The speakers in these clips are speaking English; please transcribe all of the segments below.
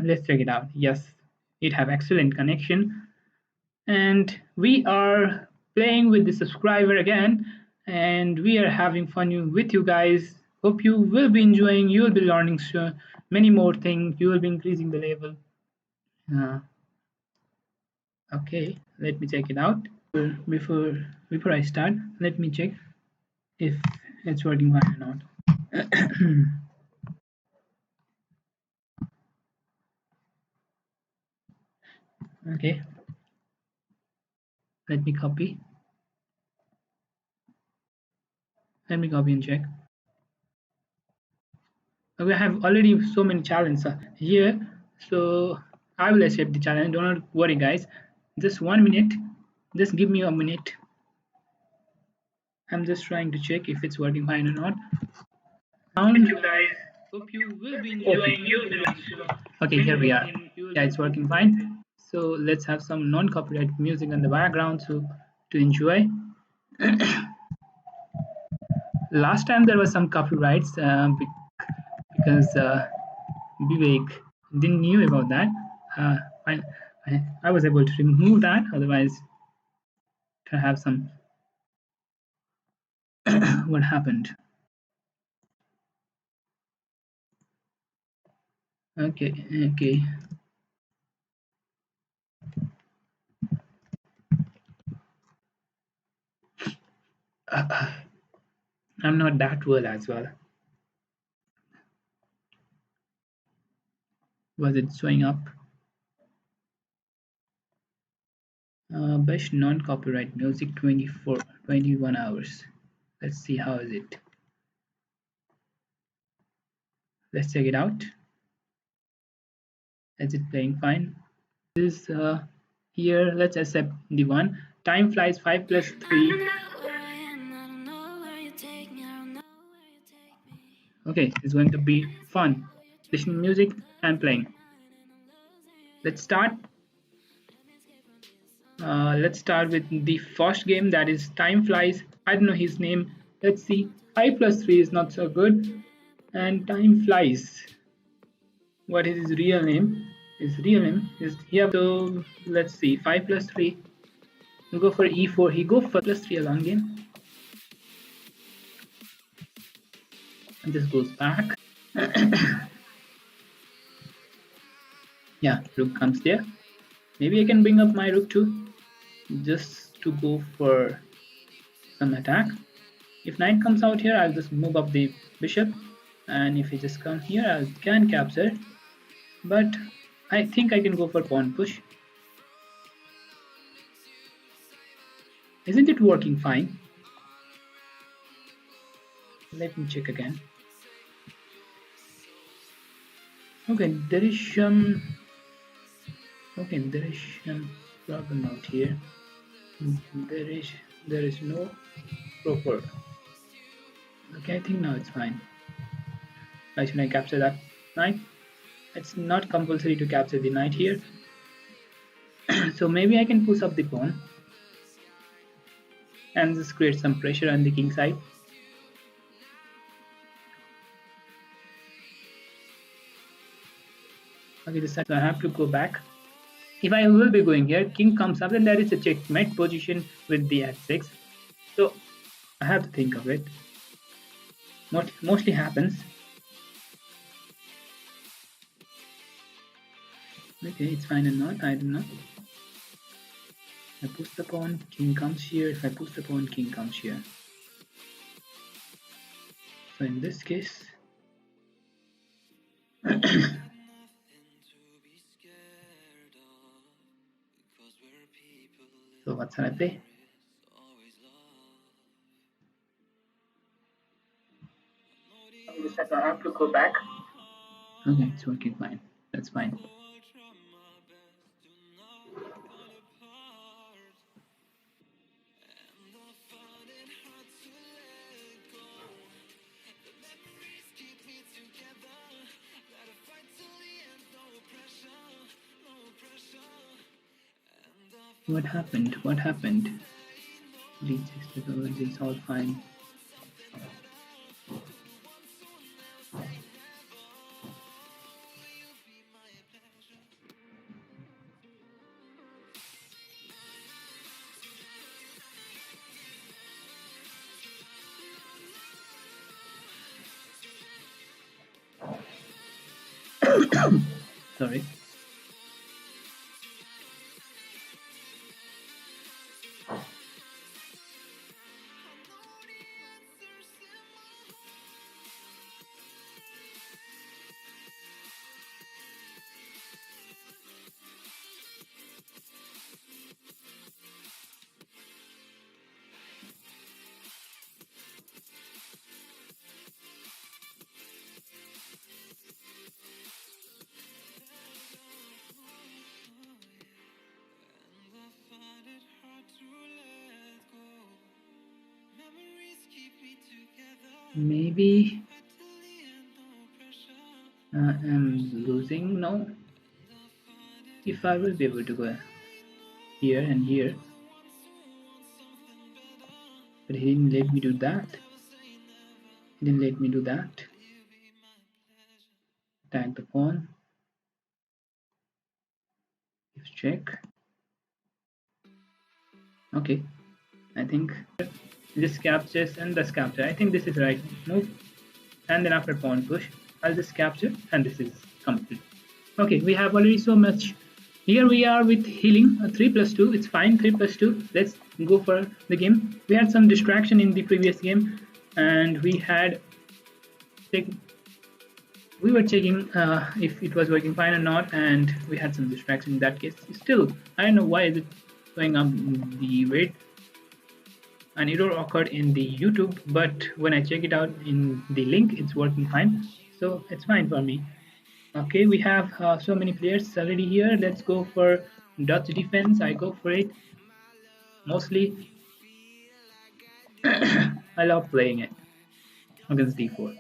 Let's check it out. Yes, it have excellent connection, and we are playing with the subscriber again, and we are having fun with you guys. Hope you will be enjoying. You will be learning many more things. You will be increasing the level. Uh, okay, let me check it out. Before before I start, let me check if it's working fine or not. Okay, let me copy. Let me copy and check. We have already so many challenges here, so I will accept the challenge. Don't worry, guys. Just 1 minute. Just give me a minute. I'm just trying to check if it's working fine or not. Thank you, guys. Hope you will be enjoying. Okay, here we are. Yeah, it's working fine. So let's have some non-copyright music in the background to enjoy. Last time there was some copyrights because Vivek didn't knew about that. Uh, I, I was able to remove that. Otherwise, to have some what happened. Okay, okay. I'm not that well as well. Was it showing up? Best non-copyright music 21 hours. Let's see how is it. Let's check it out. Is it playing fine? This here, let's accept the one. Time flies 5 plus 3. Okay, it's going to be fun. Listening music and playing. Let's start. Let's start with the first game, that is Time Flies. I don't know his name. Let's see. 5 plus 3 is not so good. And Time Flies. What is his real name? His real name is here. So let's see. 5 plus 3. We go for E4. He go for plus 3 a long game. And this goes back. Yeah, rook comes there. Maybe I can bring up my rook too, just to go for some attack. If knight comes out here, I'll just move up the bishop, and if he just comes here, I can capture. But I think I can go for pawn push. Isn't it working fine? Let me check again. Okay, there is some problem out here. There is no proper. Okay, I think now it's fine. Why should I capture that knight? It's not compulsory to capture the knight here. So maybe I can push up the pawn and just create some pressure on the king side. Okay, so I have to go back. If I will be going here, king comes up, then there is a checkmate position with the h6. So I have to think of it. Mostly happens. Okay, it's fine or not, I don't know. I push the pawn, king comes here. If I push the pawn, king comes here. So in this case, so what shall I play? I have to go back. Okay, it's working fine. That's fine. What happened? What happened? It's all fine. Sorry. Maybe I'm losing now. If I will be able to go here and here, but he didn't let me do that. He didn't let me do that. Tag the pawn. Let's check. Okay, I think this captures and this capture. I think this is right move. And then after pawn push, I'll just capture and this is complete. Okay, we have already so much. Here we are with healing 3 plus 2. It's fine, 3 plus 2. Let's go for the game. We had some distraction in the previous game and we were checking if it was working fine or not, and we had some distraction in that case. Still, I don't know why is it going up the rate. An error occurred in the YouTube, but when I check it out in the link, it's working fine. So it's fine for me. Okay, we have so many players already here. Let's go for Dutch defense. I go for it. Mostly, I love playing it against d4.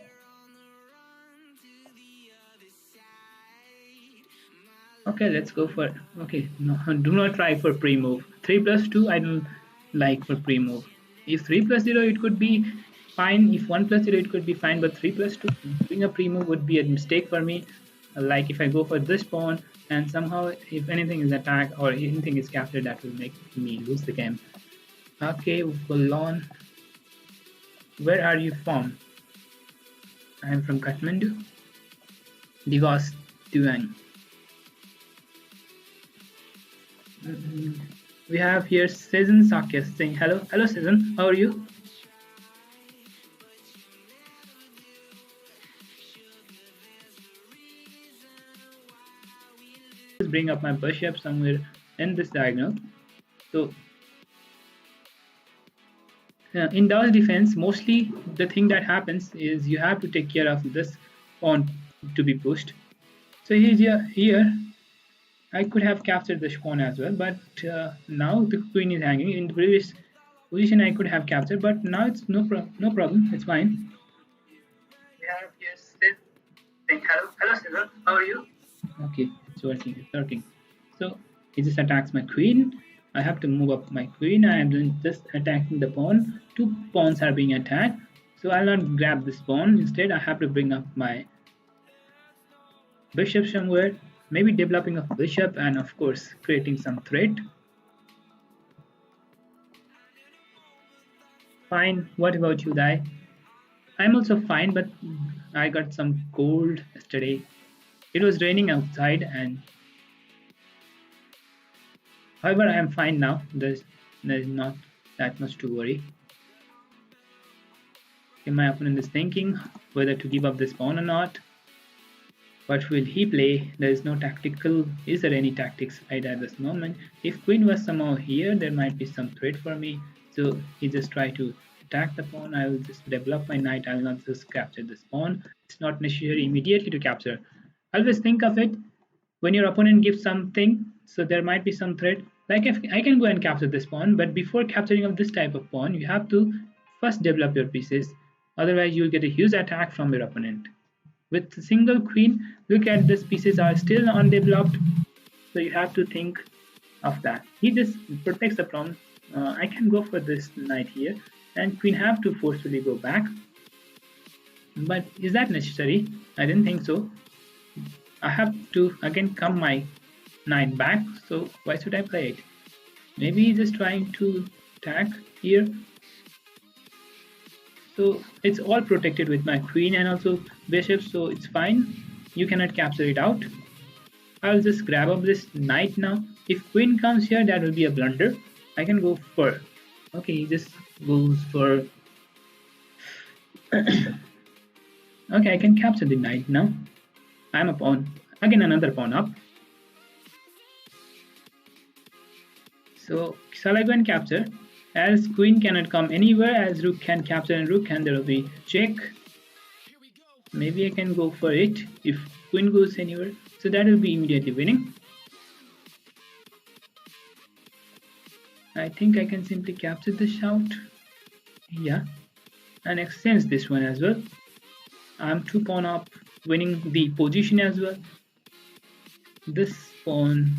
Okay, let's go for. Okay, no, do not try for pre-move. 3 plus 2, I don't like for pre-move. If 3 plus 0, it could be fine. If 1 plus 0, it could be fine. But 3 plus 2, doing a pre-move would be a mistake for me. Like if I go for this pawn and somehow if anything is attacked or anything is captured, that will make me lose the game. Okay, Bolon. Where are you from? I am from Kathmandu. Divas Duang. We have here Season Sakyas saying hello. Hello Season, how are you? Let's bring up my bishop somewhere in this diagonal. So in Dutch defense, mostly the thing that happens is you have to take care of this pawn to be pushed. So here I could have captured the pawn as well, but now the queen is hanging. In the previous position I could have captured, but now it's no problem. It's fine. We have here Sid saying hello Sid, how are you? Okay, it's working. It's working. So he just attacks my queen. I have to move up my queen. I am just attacking the pawn. 2 pawns are being attacked. So I'll not grab this pawn. Instead, I have to bring up my bishop somewhere. Maybe developing a bishop and of course creating some threat. Fine. What about you, Dai? I'm also fine, but I got some cold yesterday. It was raining outside and however, I am fine now. There's not that much to worry. Okay, my opponent is thinking whether to give up this pawn or not. What will he play? There is no tactical. Is there any tactics right at this moment? If queen was somehow here, there might be some threat for me. So he just try to attack the pawn. I will just develop my knight. I will not just capture this pawn. It's not necessary immediately to capture. Always think of it when your opponent gives something, so there might be some threat. Like if I can go and capture this pawn, but before capturing of this type of pawn, you have to first develop your pieces. Otherwise, you'll get a huge attack from your opponent. With the single queen, look at these pieces are still undeveloped, so you have to think of that. He just protects the pawn. I can go for this knight here, and queen have to forcefully go back. But is that necessary? I didn't think so. I have to again come my knight back, so why should I play it? Maybe he's just trying to attack here. So it's all protected with my queen and also bishop, so it's fine. You cannot capture it out. I'll just grab up this knight now. If queen comes here, that will be a blunder. I can go for. Okay, he just goes for. Okay, I can capture the knight now. I'm a pawn. Again, another pawn up. So, shall I go and capture? As queen cannot come anywhere, as rook can capture and rook can, there will be check. Maybe I can go for it if queen goes anywhere. So that will be immediately winning. I think I can simply capture the shout. Yeah. And exchange this one as well. I'm 2 pawn up, winning the position as well. This pawn.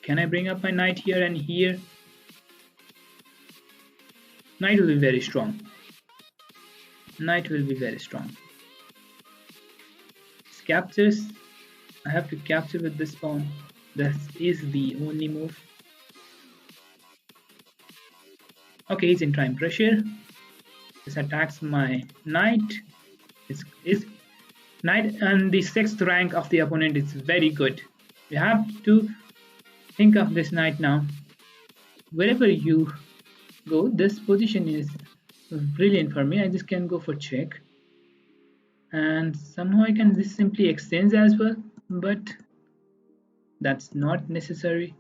Can I bring up my knight here and here? Knight will be very strong. Knight will be very strong. Captures. I have to capture with this pawn. That is the only move. Okay, he's in time pressure. This attacks my knight. Is knight and the 6th rank of the opponent is very good. You have to think of this knight now. Wherever you go, this position is brilliant for me. I just can go for check. And somehow I can just simply exchange as well, but that's not necessary.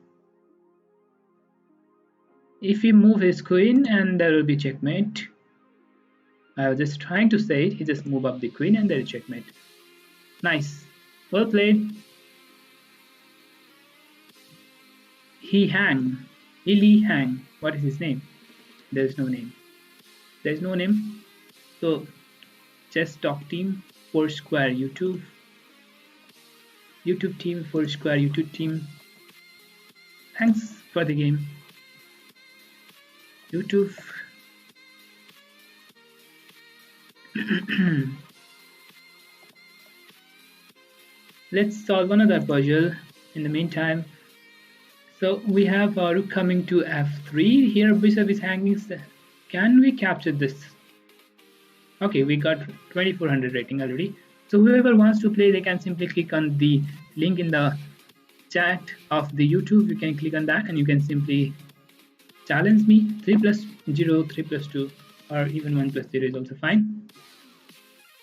If he move his queen, and there will be checkmate. I was just trying to say it. He just move up the queen and there is checkmate. Nice. Well played. He hang. Ili hang. What is his name? There is no name. There is no name. So, Chess Talk Team, Foursquare YouTube. YouTube team, Foursquare YouTube team. Thanks for the game. YouTube. Let's solve another puzzle in the meantime. So we have rook coming to f3. Here bishop is hanging. Can we capture this? Okay, we got 2400 rating already. So whoever wants to play, they can simply click on the link in the chat of the YouTube. You can click on that and you can simply challenge me. 3 plus 0, 3 plus 2, or even 1 plus 0 is also fine.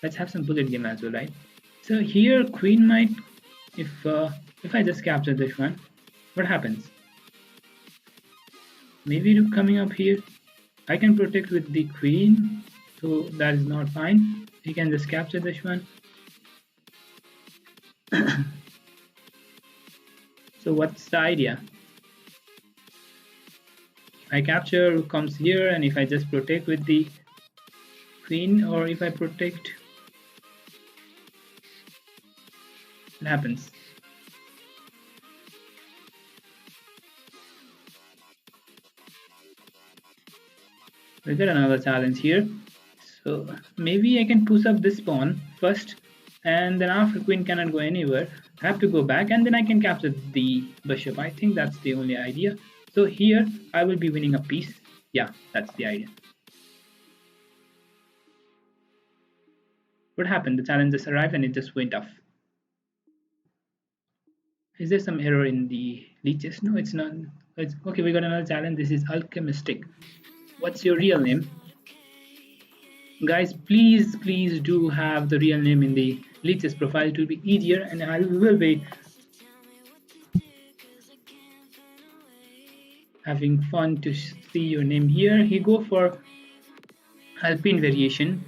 Let's have some bullet game as well, right? So here queen might, if I just capture this one, what happens? Maybe rook coming up here. I can protect with the queen, so that is not fine. You can just capture this one. So what's the idea? I capture, rook comes here, and if I just protect with the queen, or if I protect, what happens? We got another challenge here. So maybe I can push up this pawn first, and then after queen cannot go anywhere, I have to go back, and then I can capture the bishop. I think that's the only idea. So here I will be winning a piece. Yeah, that's the idea. What happened? The challenge just arrived and it just went off. Is there some error in the leeches? No, it's not. It's, okay, we got another challenge. This is alchemistic. What's your real name? Guys, please do have the real name in the leeches profile. It will be easier, and I will be having fun to see your name here. He go for Alpine variation.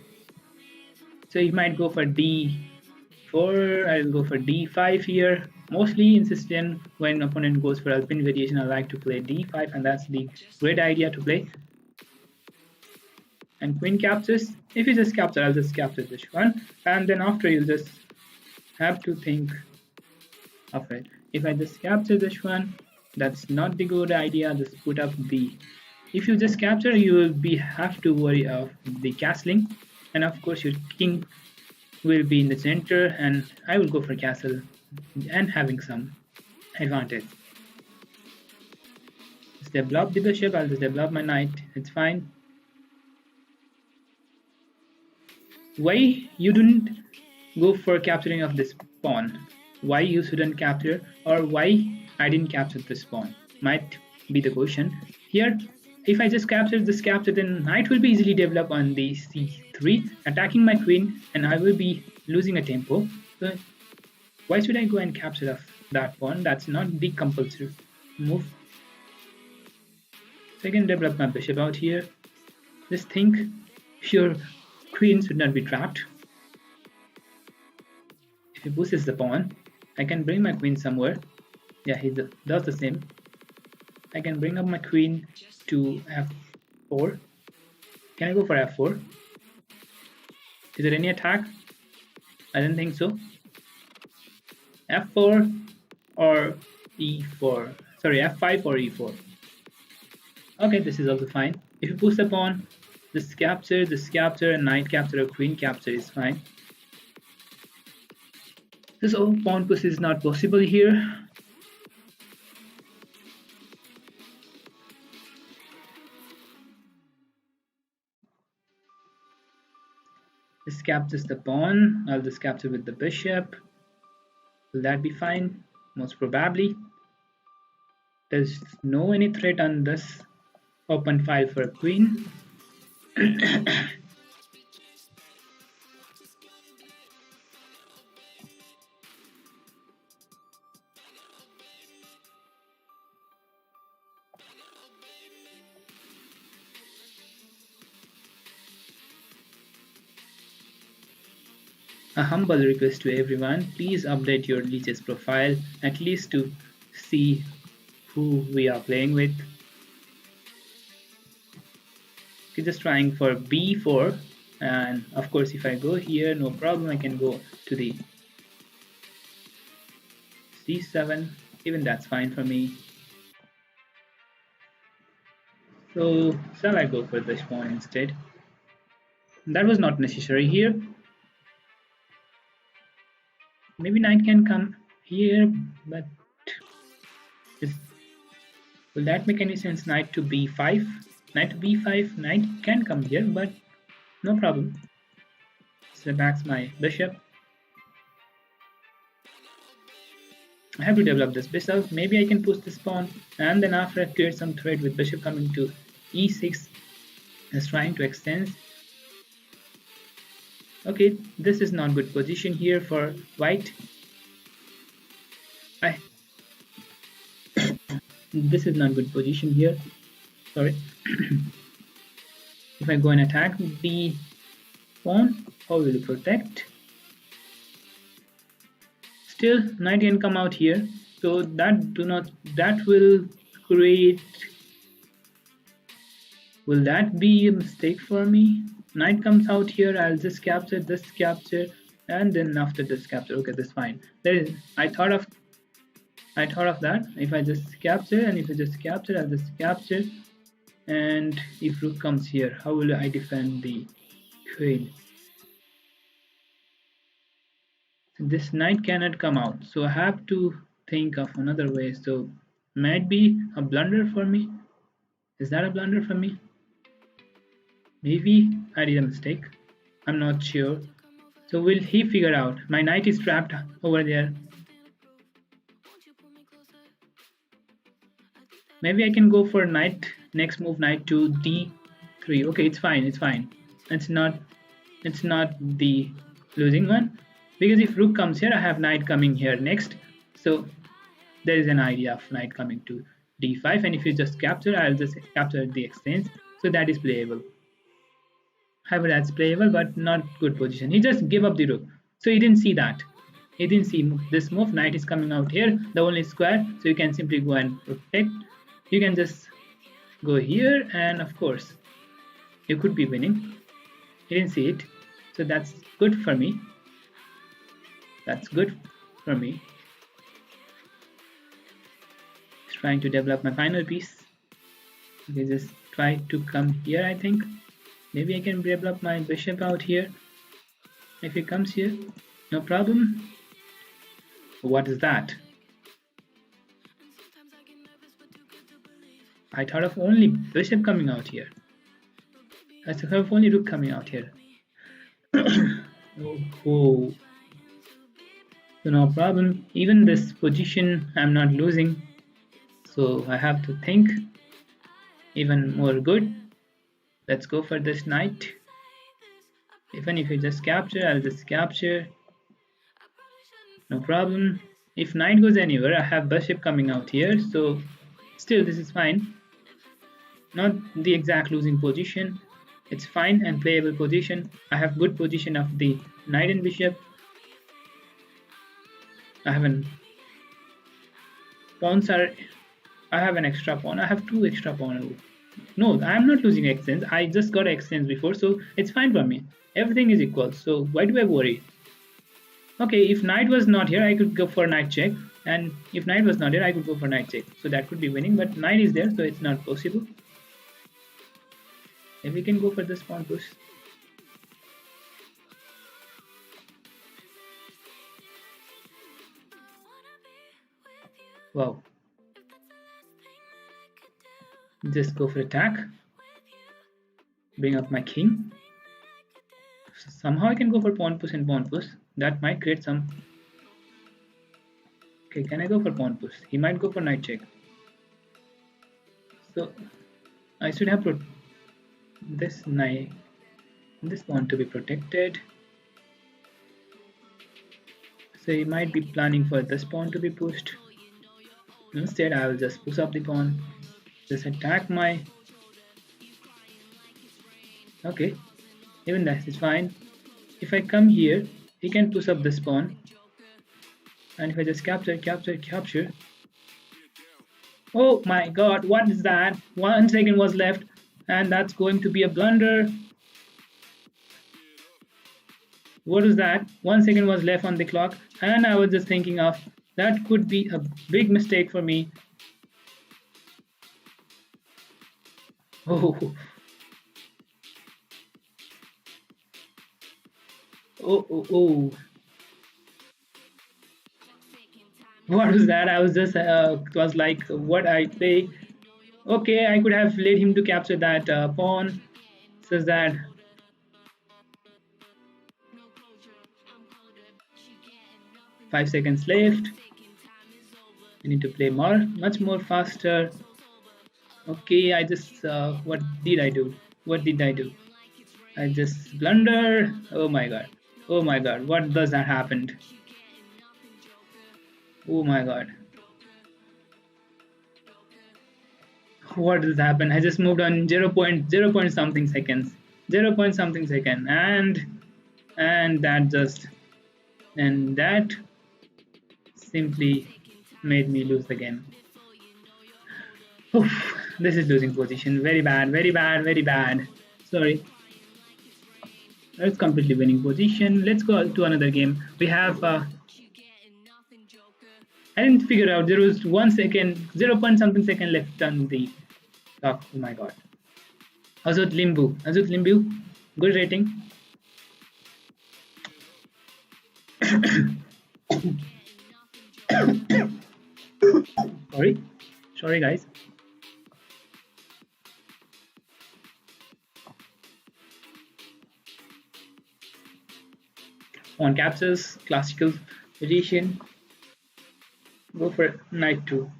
So he might go for D4. I'll go for D5 here. Mostly in system, when opponent goes for Alpine variation, I like to play D5, and that's the great idea to play. And queen captures. If you just capture, I'll just capture this one, and then after you'll just have to think of it. If I just capture this one, that's not the good idea. Just put up the. If you just capture, you will have to worry of the castling, and of course your king will be in the center, and I will go for castle and having some advantage. Just develop the bishop. I'll just develop my knight. It's fine. Why you didn't go for capturing of this pawn? why you shouldn't capture, or why I didn't capture this pawn might be the question. Here, if I just capture this capture, then knight will be easily developed on the c3, attacking my queen, and I will be losing a tempo. So why should I go and capture that pawn? That's not the compulsory move. So I can develop my bishop out here. Just think your queen should not be trapped. If he pushes the pawn, I can bring my queen somewhere. Yeah, he does the same. I can bring up my queen to f4. Can I go for f4? Is there any attack? I don't think so. f4 or e4. Sorry, f5 or e4. Okay, this is also fine. If you push the pawn, this capture, and knight capture or queen capture is fine. This pawn push is not possible here. This captures the pawn. I'll just capture with the bishop. Will that be fine? Most probably. There's no any threat on this open file for a queen. A humble request to everyone, please update your leech's profile at least to see who we are playing with. Okay, just trying for b4, and of course if I go here, no problem, I can go to the c7, even that's fine for me. So shall I go for this pawn instead? That was not necessary here. Maybe knight can come here, but will that make any sense? Knight to b5? Knight to b5, knight can come here, but no problem. So backs my bishop. I have to develop this bishop. Maybe I can push this pawn, and then after I create some threat with bishop coming to e6, is trying to extend. Okay, this is not good position here for white. This is not good position here. Sorry. If I go and attack the pawn, how will you protect? Still, knight can come out here, so that will create. Will that be a mistake for me? Knight comes out here, I'll just capture this capture, and then after this capture, okay, that's fine. I thought of that. If I just capture, and if I just capture, I'll just capture, and if rook comes here, how will I defend the queen? This knight cannot come out, so I have to think of another way. So might be a blunder for me. Is that a blunder for me? Maybe I did a mistake. I'm not sure. So will he figure out? My knight is trapped over there. Maybe I can go for knight. Next move, knight to d3. Okay, it's fine. It's fine. It's not the losing one, because if rook comes here, I have knight coming here next. So there is an idea of knight coming to d5, and if you just capture, I'll just capture the exchange. So that is playable. However, that's playable, but not good position. He just gave up the rook, so he didn't see that. He didn't see this move. Knight is coming out here, the only square, so you can simply go and protect. You can just go here, and of course, you could be winning. He didn't see it, so that's good for me. That's good for me. Just trying to develop my final piece. Okay, just try to come here, I think. Maybe I can develop my bishop out here. If he comes here, no problem. What is that? I thought of only bishop coming out here. I thought of only rook coming out here. Oh. So no problem. Even this position I'm not losing. So I have to think even more good. Let's go for this knight. Even if you just capture, I'll just capture. No problem. If knight goes anywhere, I have bishop coming out here. So still this is fine. Not the exact losing position. It's fine and playable position. I have good position of the knight and bishop. I have an pawns are I have an extra pawn. I have two extra pawn. No, I'm not losing exchange. I just got exchange before, so it's fine for me. Everything is equal. So why do I worry? Okay, if knight was not here, I could go for knight check. And if knight was not here, I could go for knight check. So that could be winning, but knight is there, so it's not possible. If we can go for this pawn push. Wow. Just go for attack. Bring up my king. Somehow I can go for pawn push and pawn push. That might create some. Okay, can I go for pawn push? He might go for knight check. So I should have put this knight, this pawn to be protected. So he might be planning for this pawn to be pushed. Instead, I will just push up the pawn. Just attack my. Okay, even that is fine. If I come here, he can push up this pawn. And if I just capture. Oh my god, what is that? 1 second was left, and that's going to be a blunder. What is that? 1 second was left on the clock, and I was just thinking of that could be a big mistake for me. Oh, oh. What was that? I was just was like, what I play. Okay, I could have let him to capture that pawn, such that. Five seconds left. I need to play much more faster. Okay, I just what did I do? What did I do? I just blunder. Oh my god. Oh my god. What does that happened? Oh my god. What does happen? I just moved on 0.0 point something seconds. 0 point something second, and that simply made me lose the game. Oof, this is losing position. Very bad, very bad, very bad. Sorry. It's completely winning position. Let's go to another game. We have. I didn't figure out. There was 1 second, 0 point something second left on the clock. Oh my god. Azut Limbu. Good rating. Sorry guys. On captures, classical position. Go for knight to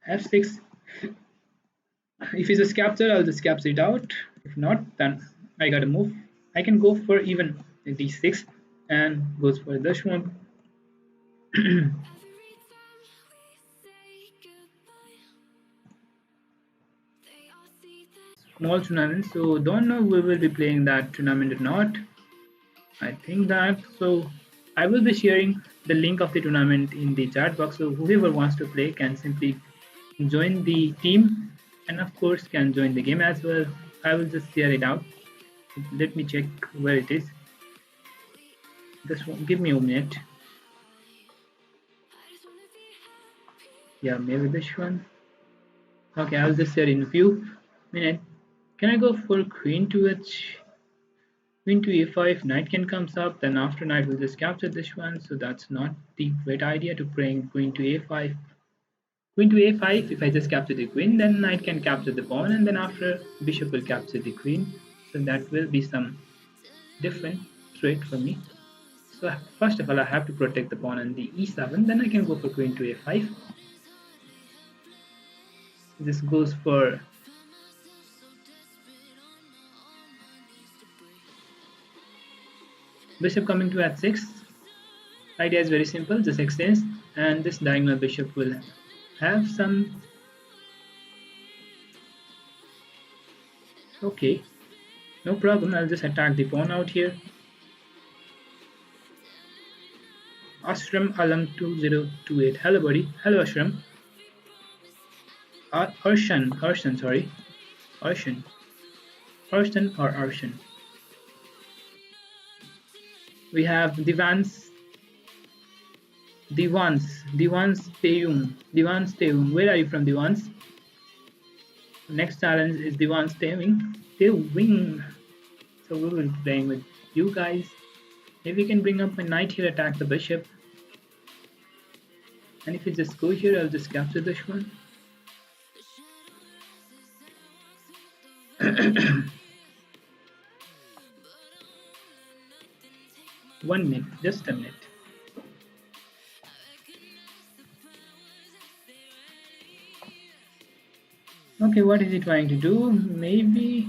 f6. If it's a capture, I'll just capture it out. If not, then I gotta move. I can go for even d6 and goes for this one. Small tournament, so don't know we will be playing that tournament or not. I think that so I will be sharing the link of the tournament in the chat box, so whoever wants to play can simply join the team and of course can join the game as well. I will just share it out. Let me check where it is. This one, give me a minute. Yeah, maybe this one. Okay, I'll just share in a few minutes. Can I go for queen to h? Queen to a5, knight can comes up, then after knight we'll just capture this one, so that's not the great idea to bring queen to a5. Queen to a5, if I just capture the queen, then knight can capture the pawn, and then after bishop will capture the queen, so that will be some different threat for me. So first of all, I have to protect the pawn on the e7. Then I can go for queen to a5. This goes for bishop coming to h6. Idea is very simple, just exchange, and this diagonal bishop will have some. Okay, no problem. I'll just attack the pawn out here. Ashram Alam 2028. Hello, buddy. Hello, Ashram. Arshan, sorry. Arshan. Arshan or Arshan. We have Divans Teyung. Where are you from, Divans? Next challenge is Divans Tewing. So we will be playing with you guys. Maybe we can bring up my knight here, attack the bishop. And if you just go here, I'll just capture this one. 1 minute, just a minute. Okay, what is he trying to do? Maybe.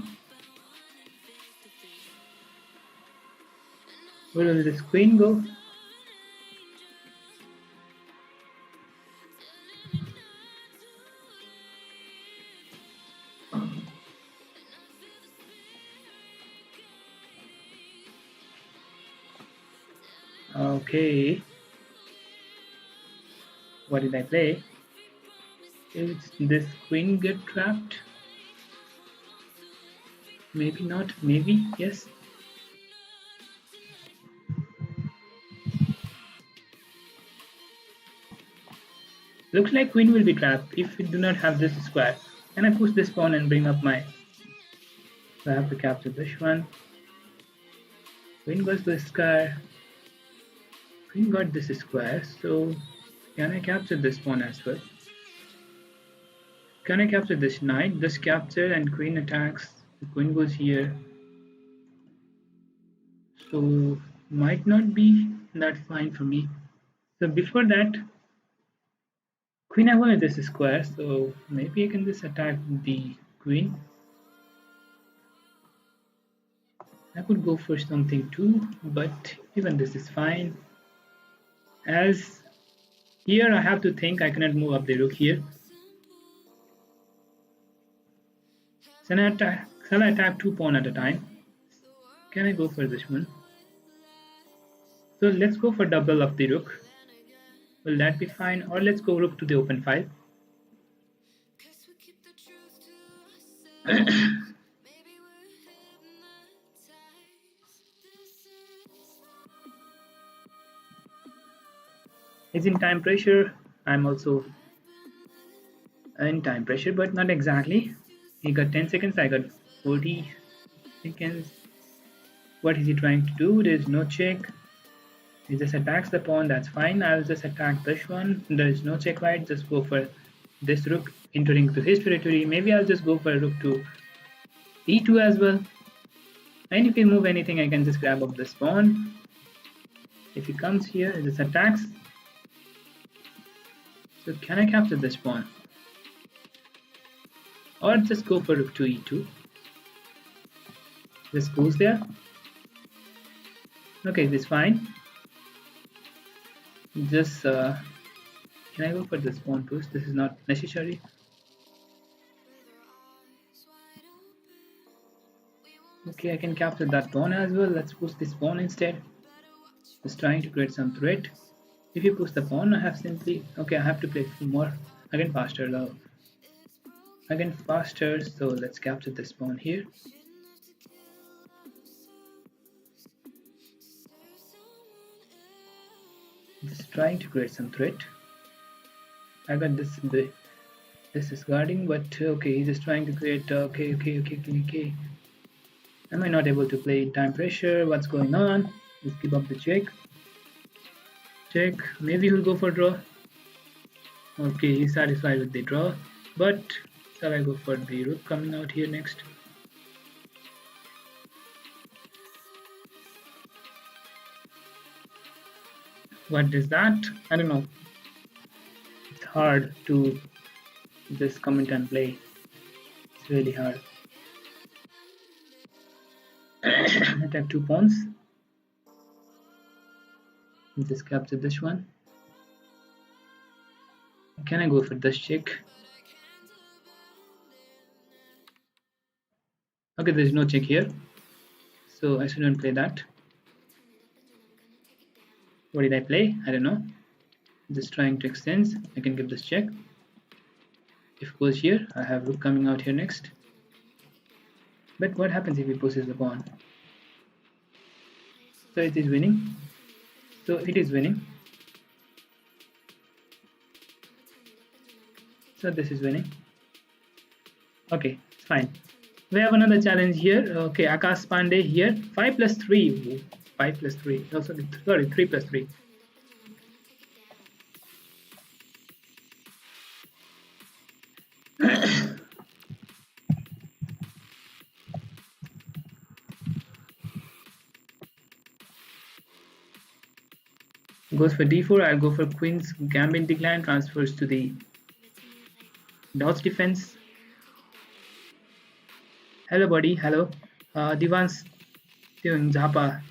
Where will this queen go? Okay. What did I play? Did this queen get trapped? Maybe not, maybe, yes. Looks like queen will be trapped if we do not have this square. Can I push this pawn and bring up my... So I have to capture this one. Queen goes to the square. Queen got this square, so can I capture this pawn as well? Can I capture this knight? This capture and queen attacks. The queen goes here. So might not be that fine for me. So before that, queen I wanted this square, so maybe I can just attack the queen. I could go for something too, but even this is fine. As here I have to think I cannot move up the rook here. Shall I attack 2 pawns at a time? Can I go for this one? So let's go for double of the rook. Will that be fine? Or let's go rook to the open file. He's in time pressure. I'm also in time pressure, but not exactly. He got 10 seconds, I got 40 seconds. What is he trying to do? There is no check. He just attacks the pawn, that's fine. I'll just attack this one. There is no check, right? Just go for this rook entering to his territory. Maybe I'll just go for rook to e2 as well. And if he move anything, I can just grab up this pawn. If he comes here, he just attacks. So can I capture this pawn? Or just go for rook to e2. This goes there. Okay, this is fine. Just can I go for this pawn push? This is not necessary. Okay, I can capture that pawn as well. Let's push this pawn instead. Just trying to create some threat. If you push the pawn, I have simply... Okay, I have to play more. Again faster though. Again faster, so let's capture this pawn here. Just trying to create some threat. I got this is guarding, but okay, he's just trying to create okay. Am I not able to play time pressure? What's going on? Let's give up the check. Maybe he'll go for draw. Okay, he's satisfied with the draw, but shall I go for the rook coming out here next? What is that? I don't know. It's hard to just comment and play. It's really hard. I have 2 pawns. Just capture this one. Can I go for this check? Okay, there's no check here, so I shouldn't play that. What did I play? I don't know. Just trying to extend. I can give this check. If it goes here, I have rook coming out here next. But what happens if he pushes the pawn? So it is winning. So it is winning. So this is winning. Okay, it's fine. We have another challenge here. Okay, Akash Pandey here. 5 plus 3. 5 plus 3. Oh, sorry, 3 plus 3. Goes for d4. I'll go for queen's gambit decline. Transfers to the dodge defense. Hello, buddy. Hello. Divan's doing Japa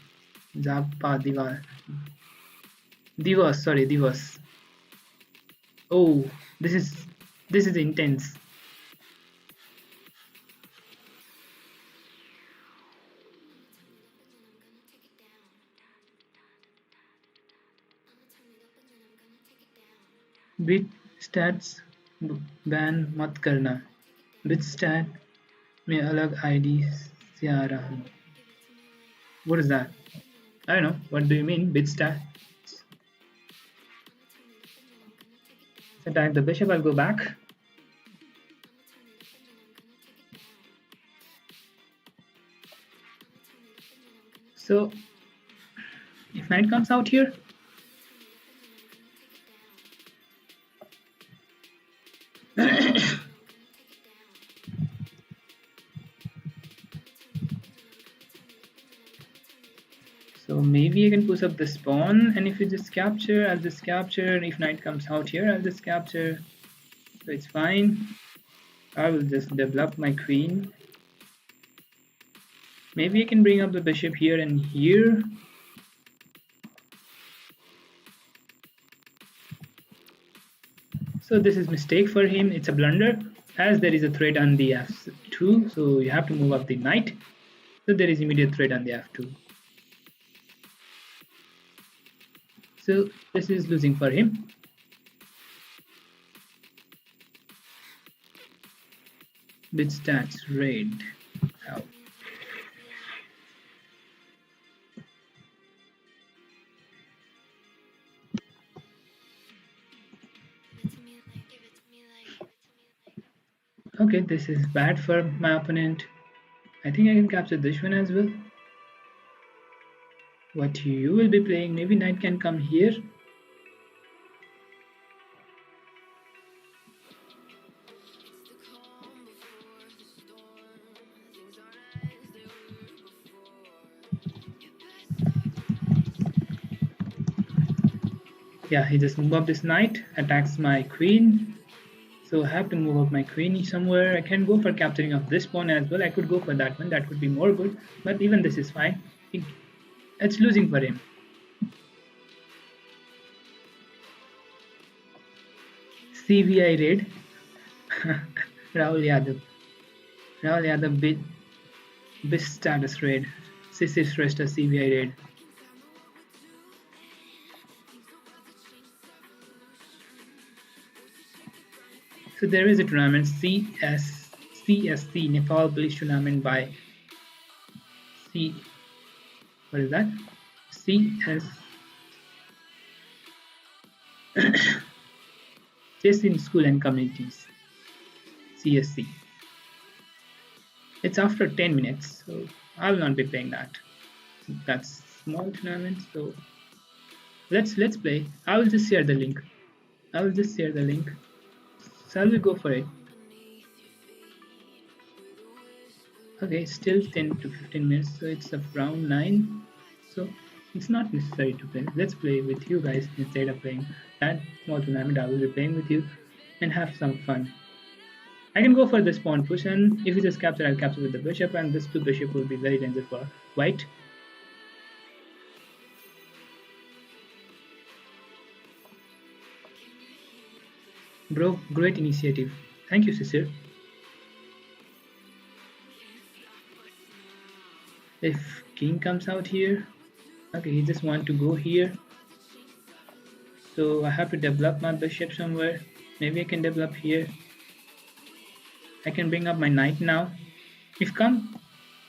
Divas. Sorry, Divas. Oh, this is intense. Bit stats ban मत करना. Bit stat में अलग ID से आ रहा हूँ. What is that? I don't know. What do you mean, bit stat? Attack the bishop. I'll go back. So if knight comes out here, so maybe I can push up the pawn, and if you just capture, I'll just capture. If knight comes out here, I'll just capture. So it's fine. I will just develop my queen. Maybe I can bring up the bishop here and here. So this is mistake for him. It's a blunder, as there is a threat on the f2, so you have to move up the knight. So there is immediate threat on the f2. So this is losing for him. Bit stats red. How? Okay, this is bad for my opponent. I think I can capture this one as well. What you will be playing, maybe knight can come here. Yeah, he just moved up this knight, attacks my queen. So I have to move up my queen somewhere. I can go for capturing of this pawn as well. I could go for that one. That would be more good. But even this is fine. It's losing for him. CVI raid. Rahul Yadav bit status raid. Sissy Shrestha CVI raid. So there is a tournament, CSC, Nepal Police Tournament by what is that? CS Chess in School and Communities, CSC. It's after 10 minutes, so I will not be playing that. That's small tournament, so let's play. I will just share the link. So I will go for it. Okay, still 10 to 15 minutes, so it's a round 9. So It's not necessary to play. Let's play with you guys instead of playing that small tournament. I will be playing with you and have some fun. I can go for this pawn push, and if you just capture, I'll capture with the bishop, and this two bishop will be very dangerous for white. Bro, great initiative. Thank you, sister. If king comes out here, okay, he just want to go here. So I have to develop my bishop somewhere. Maybe I can develop here. I can bring up my knight now. If come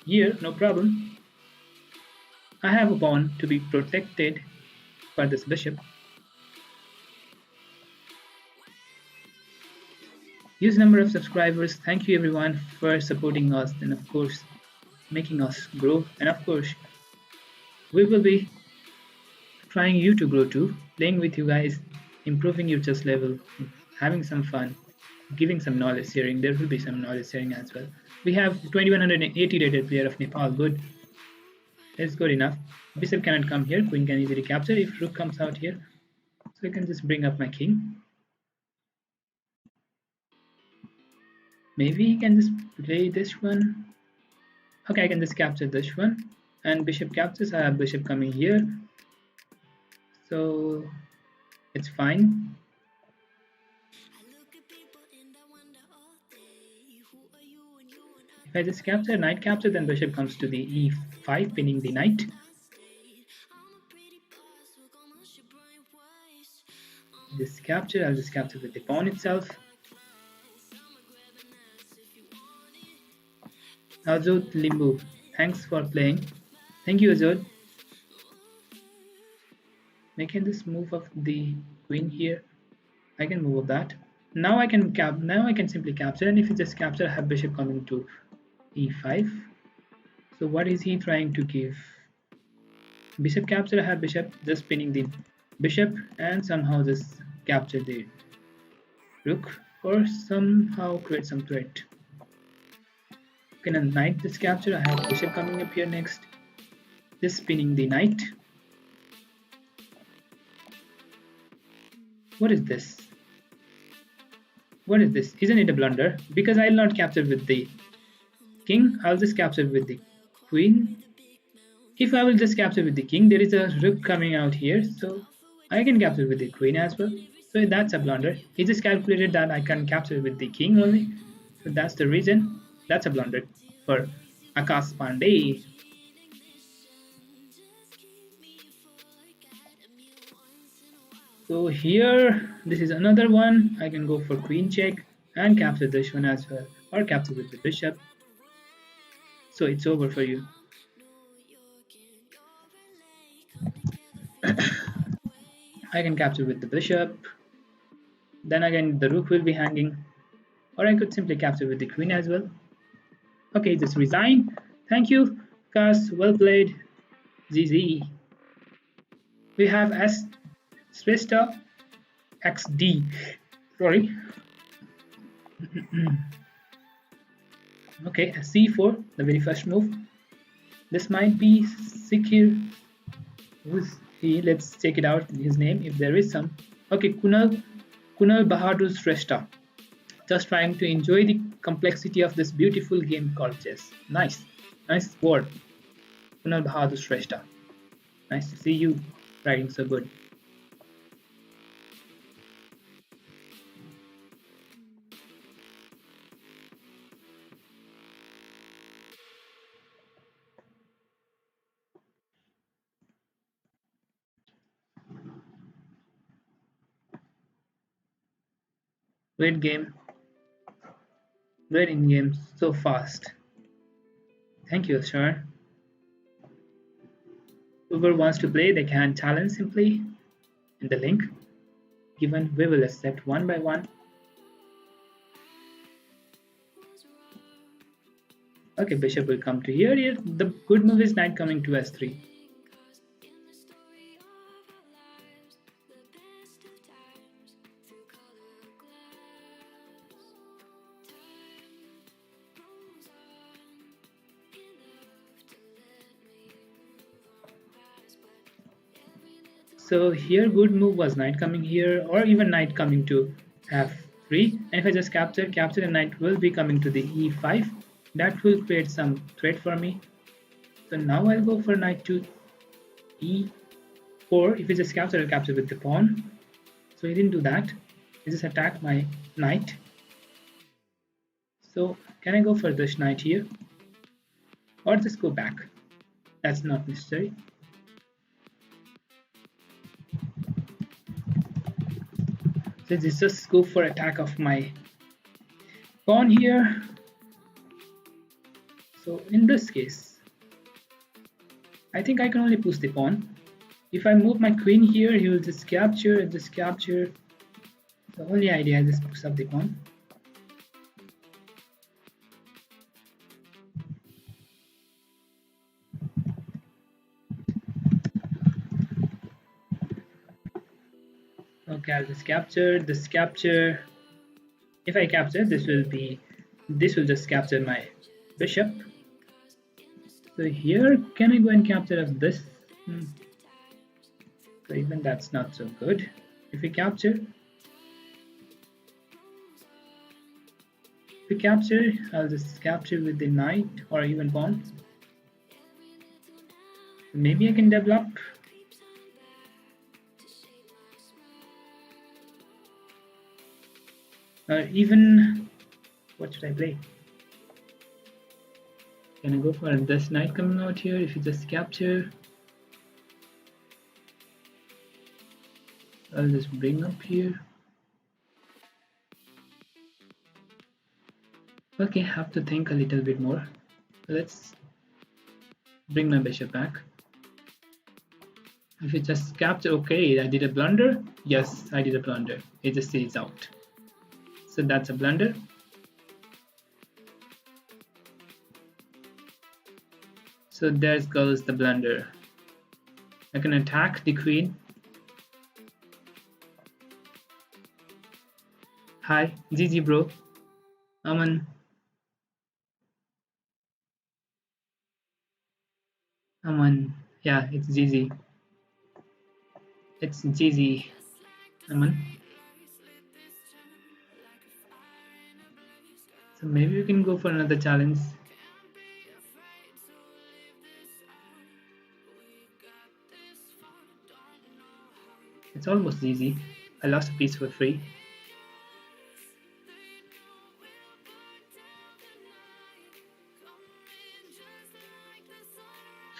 here, no problem. I have a pawn to be protected for this bishop. Huge number of subscribers. Thank you everyone for supporting us and of course making us grow. And of course, we will be trying you to grow too, playing with you guys, improving your chess level, having some fun, giving some knowledge sharing. There will be some knowledge sharing as well. We have 2180 rated player of Nepal. Good. It's good enough. Bishop cannot come here. Queen can easily capture if rook comes out here. So I can just bring up my king. Maybe he can just play this one. Okay, I can just capture this one. And bishop captures. I have bishop coming here. So it's fine. If I just capture, knight capture, then bishop comes to the e5, pinning the knight. This capture, I'll just capture with the pawn itself. Azod Limbu, thanks for playing. Thank you, Azod. Making this move of the queen here. I can move that. Now I can simply capture, and if you just capture, I have bishop coming to e5. So what is he trying to give? Bishop capture, I have bishop just pinning the bishop and somehow just capture the rook or somehow create some threat. Can a knight this capture? I have bishop coming up here next. Just pinning the knight. What is this? What is this? Isn't it a blunder? Because I'll not capture with the king, I'll just capture with the queen. If I will just capture with the king, there is a rook coming out here, so I can capture with the queen as well. So that's a blunder. He just calculated that I can capture with the king only. So that's the reason. That's a blunder for Akash Pandey. So here, this is another one. I can go for queen check and capture this one as well, or capture with the bishop. So it's over for you. I can capture with the bishop. Then again, the rook will be hanging, or I could simply capture with the queen as well. Okay, just resign. Thank you, Kas. Well played. ZZ. We have S Sresta XD. Sorry. Okay, C4, the very first move. This might be Sikir. Who's he? Let's check it out. His name, if there is some. Okay, Kunal Bahadur Sresta. Just trying to enjoy the complexity of this beautiful game called chess. Nice word. Kunal Bahadur Sresta. Nice to see you writing so good. Great game. Great in game. So fast. Thank you, sir. Whoever wants to play, they can challenge simply in the link given. We will accept one by one. Okay, bishop will come to here. Here, the good move is knight coming to s3. So here good move was knight coming here, or even knight coming to f3, and if I just capture, the knight will be coming to the e5. That will create some threat for me. So now I'll go for knight to e4. If he just capture, I'll capture with the pawn. So he didn't do that. He just attacked my knight. So can I go for this knight here, or just go back? That's not necessary. So let's just go for attack of my pawn here. So in this case, I think I can only push the pawn. If I move my queen here, he will just capture and just capture. The only idea is just push up the pawn. Okay, I'll just capture this capture. If I capture, this will just capture my bishop. So here, can I go and capture of this? So even that's not so good. If we capture, I'll just capture with the knight or even pawn. Maybe I can develop. Or even, what should I play? Can I go for this knight coming out here? If you just capture, I'll just bring up here. Okay, have to think a little bit more. Let's bring my bishop back. If you just capture, okay, I did a blunder. Yes, I did a blunder. It just stays out. So that's a blunder. So there goes the blunder. I can attack the queen. Hi, GG bro. Aman. Aman. Yeah, it's GG. It's GG. Aman. So maybe we can go for another challenge. It's almost easy. I lost a piece for free.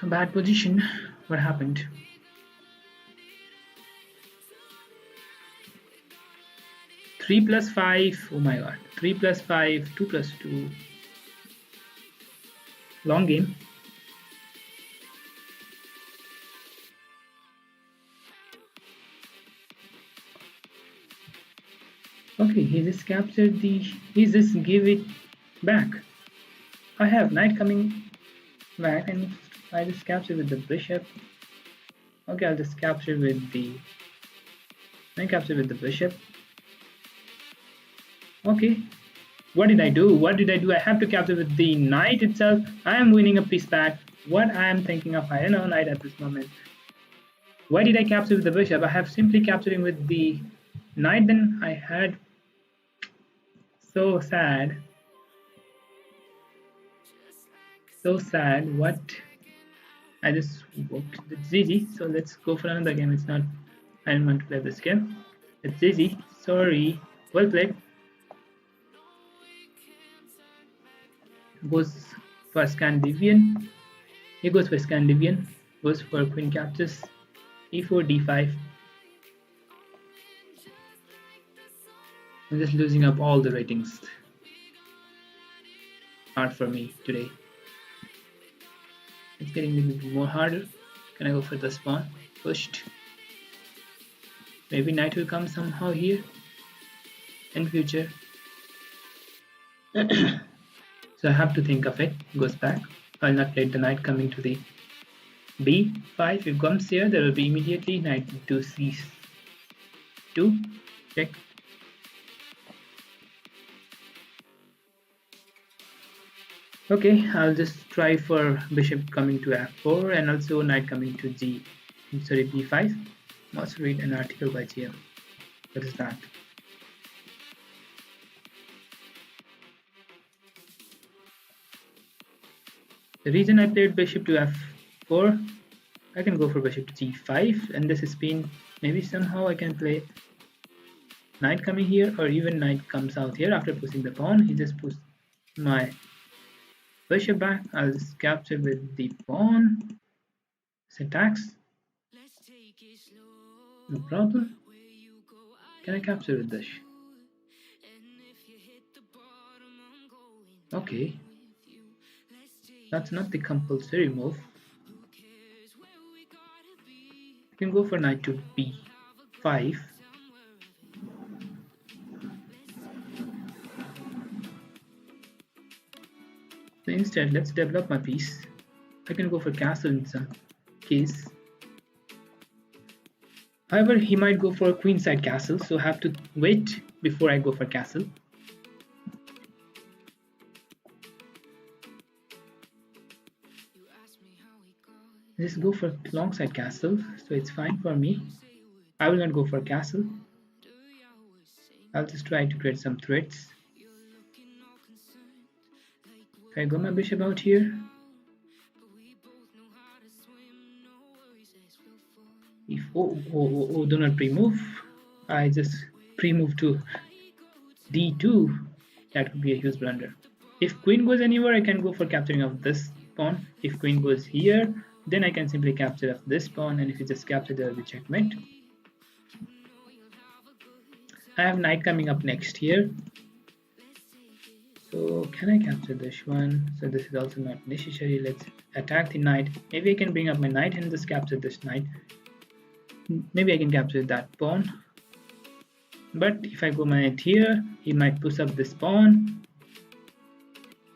So bad position. What happened? Three plus 5. Oh my god. 3 plus 5. 2 plus 2. Long game. Okay, he just captured the. He just give it back. I have knight coming back, and I just capture with the bishop. Okay, I'll just capture with the. I capture with the bishop. Okay, what did I do? What did I do? I have to capture with the knight itself. I am winning a piece back. What I am thinking of, I don't know, knight at this moment. Why did I capture with the bishop? I have simply capturing with the knight. Then I had. So sad. So sad. What? I just worked. It's GG. So let's go for another game. It's not. I didn't want to play this game. It's GG. Sorry. Well played. Goes for Scandinavian. He goes for Scandinavian. Goes for queen captures. E4, D5. I'm just losing up all the ratings. Hard for me today. It's getting a little bit more harder. Can I go for the pawn? Pushed. Maybe knight will come somehow here in future. So I have to think of it. Goes back. I'll not let the knight coming to the B5. If it comes here, there will be immediately knight to C2. Check. Okay, I'll just try for bishop coming to f4 and also knight coming to b5. Must read an article by GM. What is that? The reason I played bishop to f4, I can go for bishop to g5, and this spin, maybe somehow I can play knight coming here, or even knight comes out here after pushing the pawn. He just pushed my bishop back. I'll just capture with the pawn. Syntax. No problem. Can I capture with this? Okay. That's not the compulsory move. You can go for knight to b5. So instead, let's develop my piece. I can go for castle in some case. However, he might go for a queenside castle, so I have to wait before I go for castle. Just go for longside castle, so it's fine for me. I will not go for castle. I'll just try to create some threats. If I go my bishop out here, if do not pre-move. I just pre-move to d2. That would be a huge blunder. If queen goes anywhere, I can go for capturing of this pawn. If queen goes here, then I can simply capture of this pawn, and if you just capture, there will be checkmate. I have knight coming up next here. So can I capture this one? So this is also not necessary. Let's attack the knight. Maybe I can bring up my knight and just capture this knight. Maybe I can capture that pawn. But if I go my knight here, he might push up this pawn.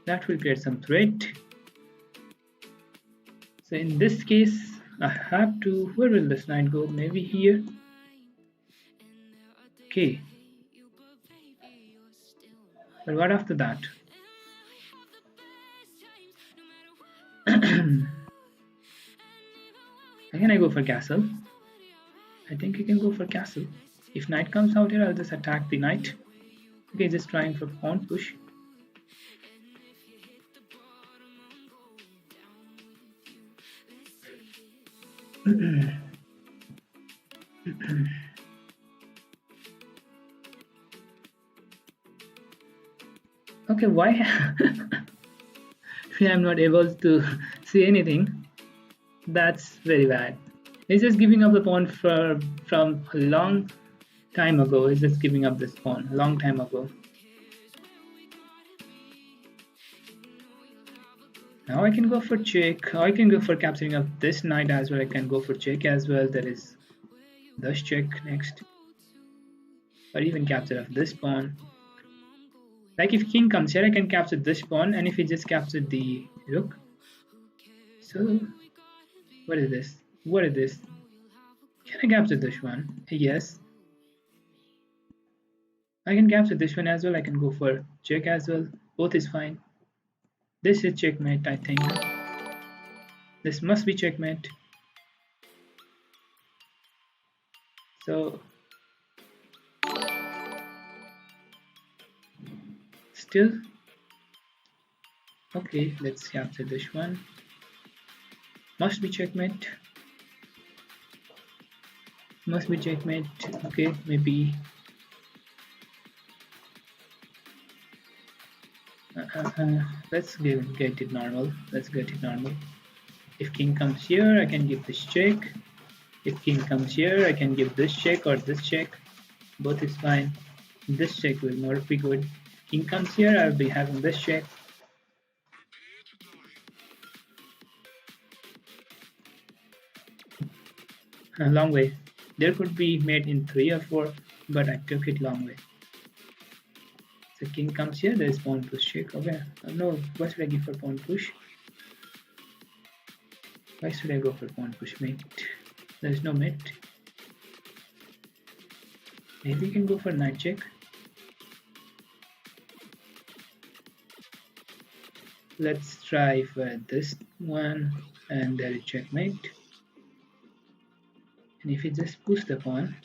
That will create some threat. So in this case, I have to, where will this knight go? Maybe here. Okay. But what after that? Again, I go for castle. I think I can go for castle. If knight comes out here, I'll just attack the knight. Okay, just trying for pawn push. Okay, why I'm not able to see anything? That's very bad. He's just giving up the pawn from a long time ago. He's just giving up this pawn a long time ago. Now I can go for check. I can go for capturing of this knight as well. I can go for check as well. There is this check next, or even capture of this pawn. Like if king comes here, I can capture this pawn, and if he just captured the rook. So what is this? What is this? Can I capture this one? Yes. I can capture this one as well. I can go for check as well. Both is fine. This is checkmate, I think. This must be checkmate. So still okay, let's capture this one. Must be checkmate. Must be checkmate. Okay, maybe let's get it normal. Let's get it normal. If king comes here, I can give this check. If king comes here, I can give this check or this check. Both is fine. This check will not be good. King comes here, I'll be having this check. A long way. There could be made in 3 or 4, but I took it long way. So king comes here, there is pawn push check. Okay, no, what should I give for pawn push? Why should I go for pawn push mate? There is no mate. Maybe you can go for knight check. Let's try for this one, and there is checkmate. And if you just push the pawn,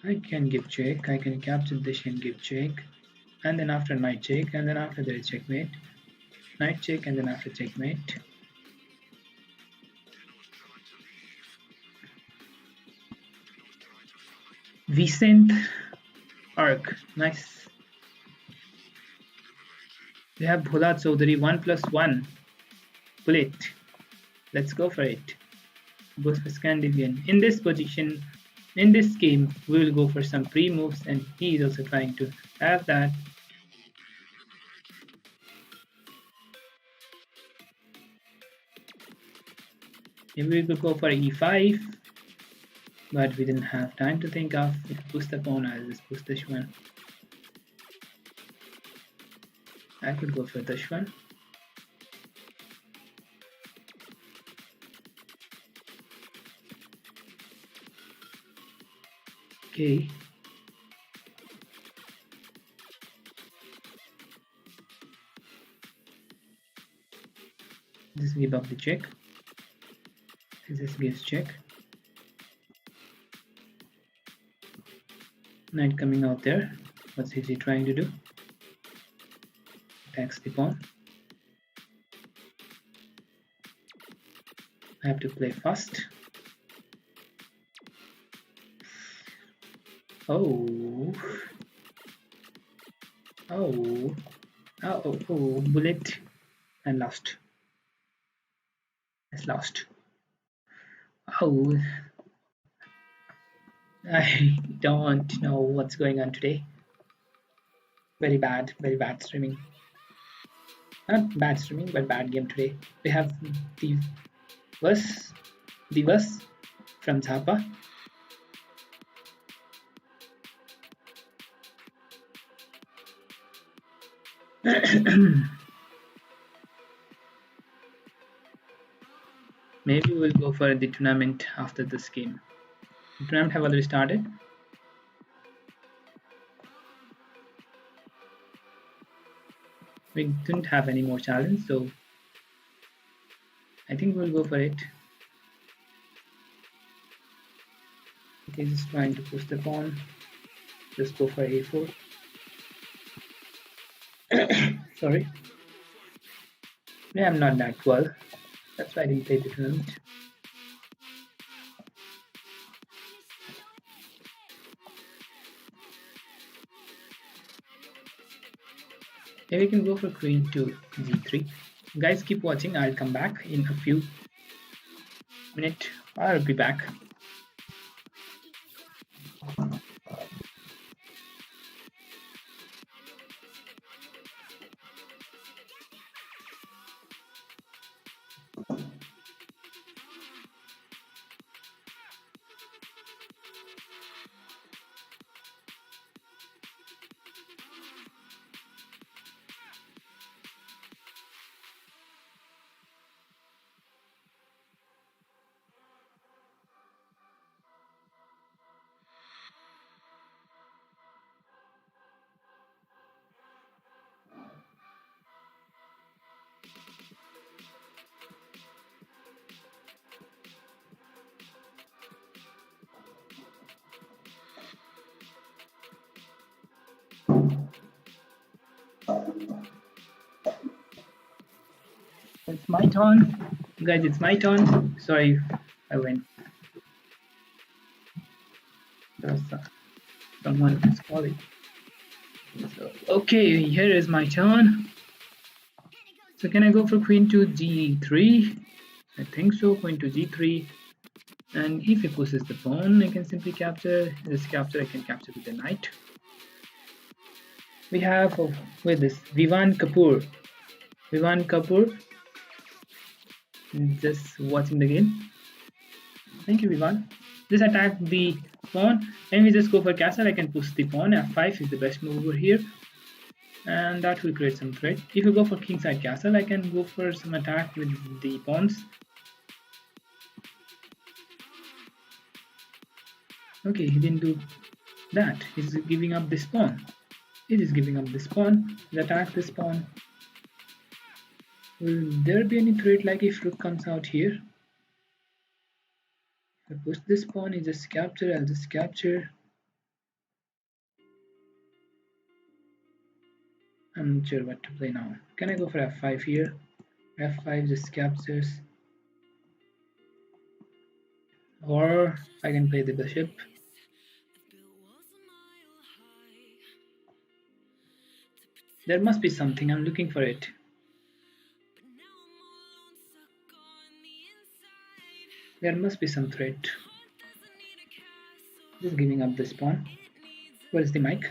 I can give check, I can capture this and give check, and then after knight check, and then after there is checkmate, knight check, and then after checkmate. Vicent arc, nice. We have Bhola Chaudhary 1+1 bullet. Let's go for it. Goes for Scandinavian. In this position, in this game, we will go for some pre-moves, and he is also trying to have that. Maybe we could go for e5, but we didn't have time to think of. If we push the pawn, I'll just push this one. I could go for this one. Okay. Just give up the check. This gives check. Knight coming out there. What's he trying to do? Attacks the pawn. I have to play fast. Oh. Oh. Oh, oh, bullet. And lost. It's lost. Oh. I don't know what's going on today. Very bad streaming. Not bad streaming, but bad game today. We have the Divas from Zappa. Maybe we'll go for the tournament after this game. The tournament have already started. We didn't have any more challenge, so I think we'll go for it. Okay, just trying to push the pawn. Just go for a4. Sorry. Yeah, I'm not that well. That's why I didn't play the tournament. Here we can go for queen to g3. Guys, keep watching. I'll come back in a few minutes. I'll be back. It's my turn. Guys, it's my turn. Sorry, I went. There's someone who's calling. So, okay, here is my turn. So can I go for queen to g3? I think so, queen to g3. And if he pushes the pawn, I can simply capture. This capture, I can capture with the knight. We have with this Vivan Kapoor. Vivan Kapoor. Just watching the game. Thank you, Vivan. Just attack the pawn, and we just go for castle. I can push the pawn. F5 is the best move over here, and that will create some threat. If you go for kingside castle, I can go for some attack with the pawns. Okay, he didn't do that. He's giving up this pawn. It is giving up this pawn. Let's attack this pawn. Will there be any threat like if rook comes out here? If I push this pawn, he just capture, I'll just capture. I'm not sure what to play now. Can I go for f5 here? f5 just captures. Or I can play the bishop. There must be something, I'm looking for it. There must be some threat. Just giving up this pawn. Where is the mic?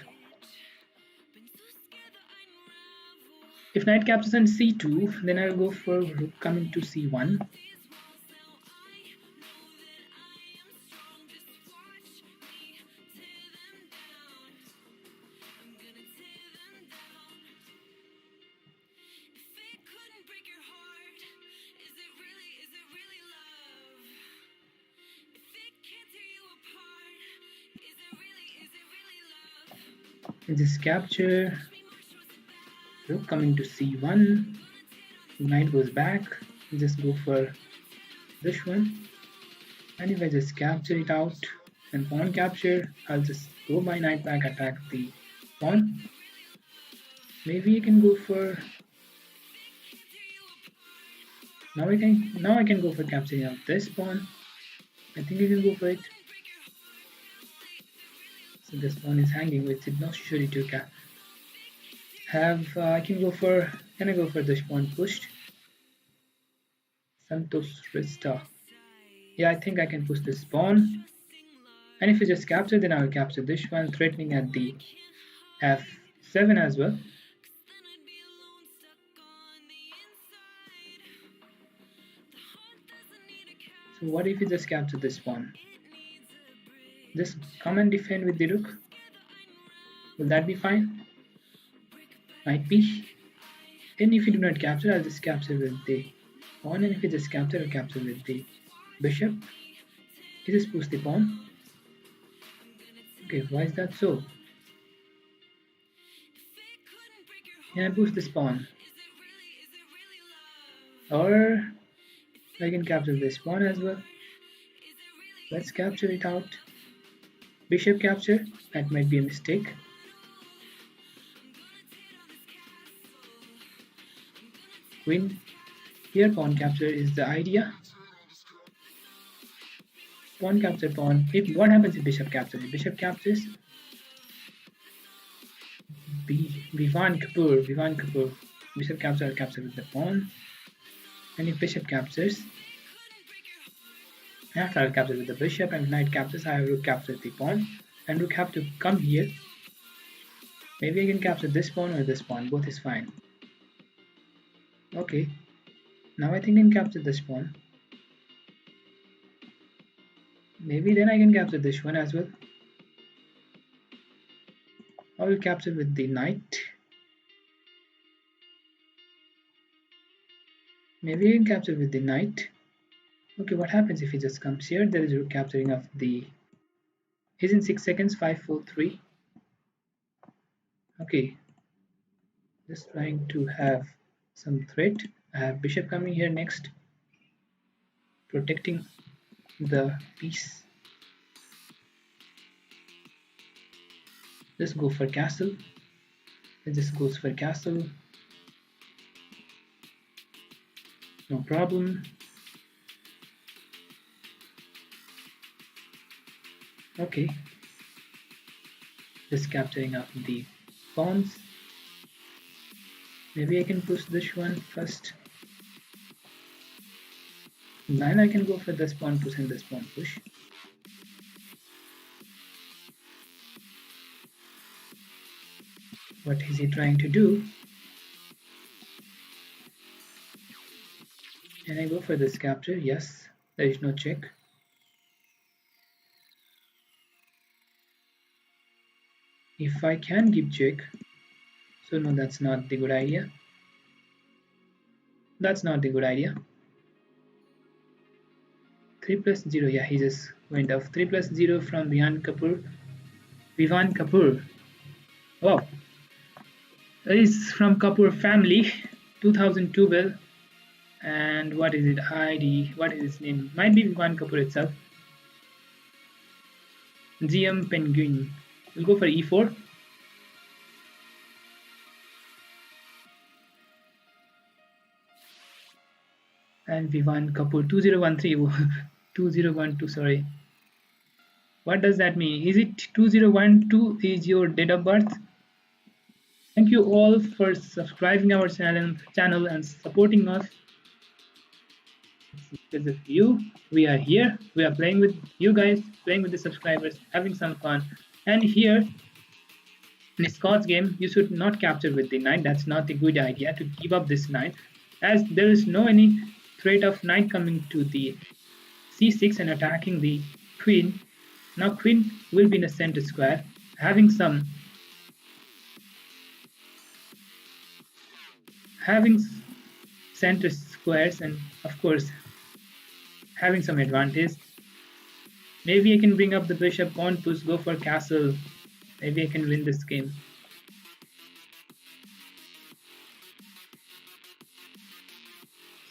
If knight captures on c2, then I'll go for rook coming to c1. Just capture, rook coming to c1, knight goes back, just go for this one, and if I just capture it out and pawn capture, I'll just go by knight back, attack the pawn. Maybe I can go for, now I can go for capturing out this pawn. I think I can go for it. So this pawn is hanging with it, not sure to have. I can go for. Can I go for this pawn pushed? Santos Rista. Yeah, I think I can push this pawn. And if you just capture, then I will capture this one, threatening at the f7 as well. So what if you just capture this pawn? Just come and defend with the rook. Will that be fine? Might be. And if you do not capture, I'll just capture with the pawn, and if you just capture, I'll capture with the bishop. You just push the pawn. Okay, why is that so? Can I push this pawn? Or I can capture this pawn as well. Let's capture it out. Bishop capture, that might be a mistake. Queen. Here pawn capture is the idea. Pawn capture pawn. What happens if bishop captures? If bishop captures, Vivan Kapoor. Bishop capture, I'll capture with the pawn. And if bishop captures, after I'll capture with the bishop, and knight captures, I have rook capture the pawn, and rook have to come here. Maybe I can capture this pawn or this pawn, both is fine. Okay, now I think I can capture this pawn. Maybe then I can capture this one as well. I will capture with the knight. Maybe I can capture with the knight. Okay, what happens if he just comes here? There is rook capturing of the. He's in 6 seconds. 5, 4, 3. Okay, just trying to have some threat. I have bishop coming here next, protecting the piece. Just go for castle. It just goes for castle. No problem. Okay. Just capturing up the pawns. Maybe I can push this one first. Then I can go for this pawn push and this pawn push. What is he trying to do? Can I go for this capture? Yes, there is no check. If I can give check, so no, that's not the good idea. That's not the good idea. 3 plus 0, yeah, he just went off. 3 plus 0 from Vivan Kapoor. Oh, he's from Kapoor family, 2012. And what is it? ID, what is his name? Might be Vivan Kapoor itself. GM Penguin. We'll go for e4. And we won Kapoor 2013. 2012, sorry. What does that mean? Is it 2012 is your date of birth? Thank you all for subscribing our channel and supporting us. Because of you, we are here. We are playing with you guys, playing with the subscribers, having some fun. And here in Scott's game, you should not capture with the knight. That's not a good idea to give up this knight, as there is no any threat of knight coming to the c6 and attacking the queen. Now queen will be in a center square, having center squares, and of course having some advantage. Maybe I can bring up the bishop, pawn push, go for castle. Maybe I can win this game.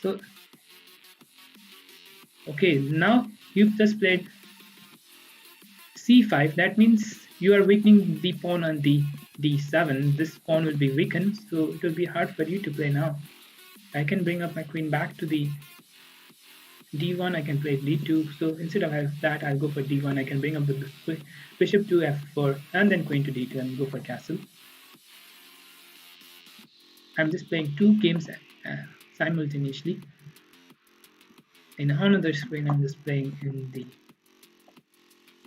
So okay, now you've just played c5. That means you are weakening the pawn on the d7. This pawn will be weakened, so it will be hard for you to play now. I can bring up my queen back to the d1. I can play d2. So instead of that, I'll go for d1. I can bring up the bishop to f4 and then queen to d2 and go for castle. I'm just playing two games simultaneously. In another screen, I'm just playing in the.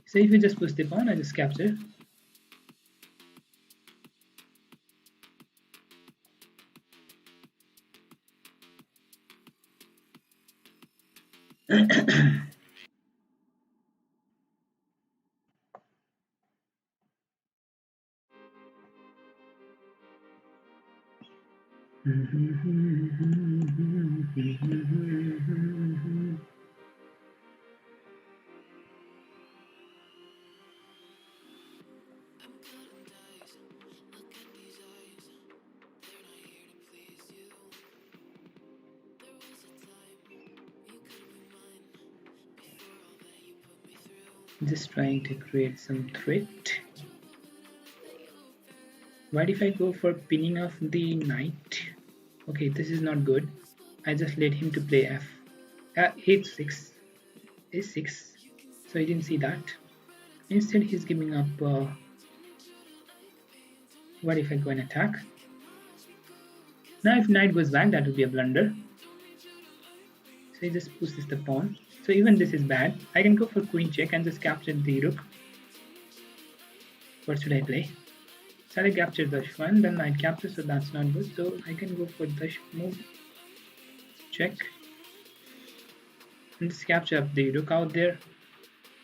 So if you just push the pawn, I just capture. Just trying to create some threat. What if I go for pinning off the knight? Okay, this is not good. I just let him to play f h6 a6, so he didn't see that. Instead he's giving up what if I go and attack? Now if knight goes back, that would be a blunder. So he just pushes the pawn. So even this is bad. I can go for queen check and just capture the rook. What should I play? Shall I capture dash 1? Then knight capture, so that's not good. So I can go for dash move, check, and just capture up the rook out there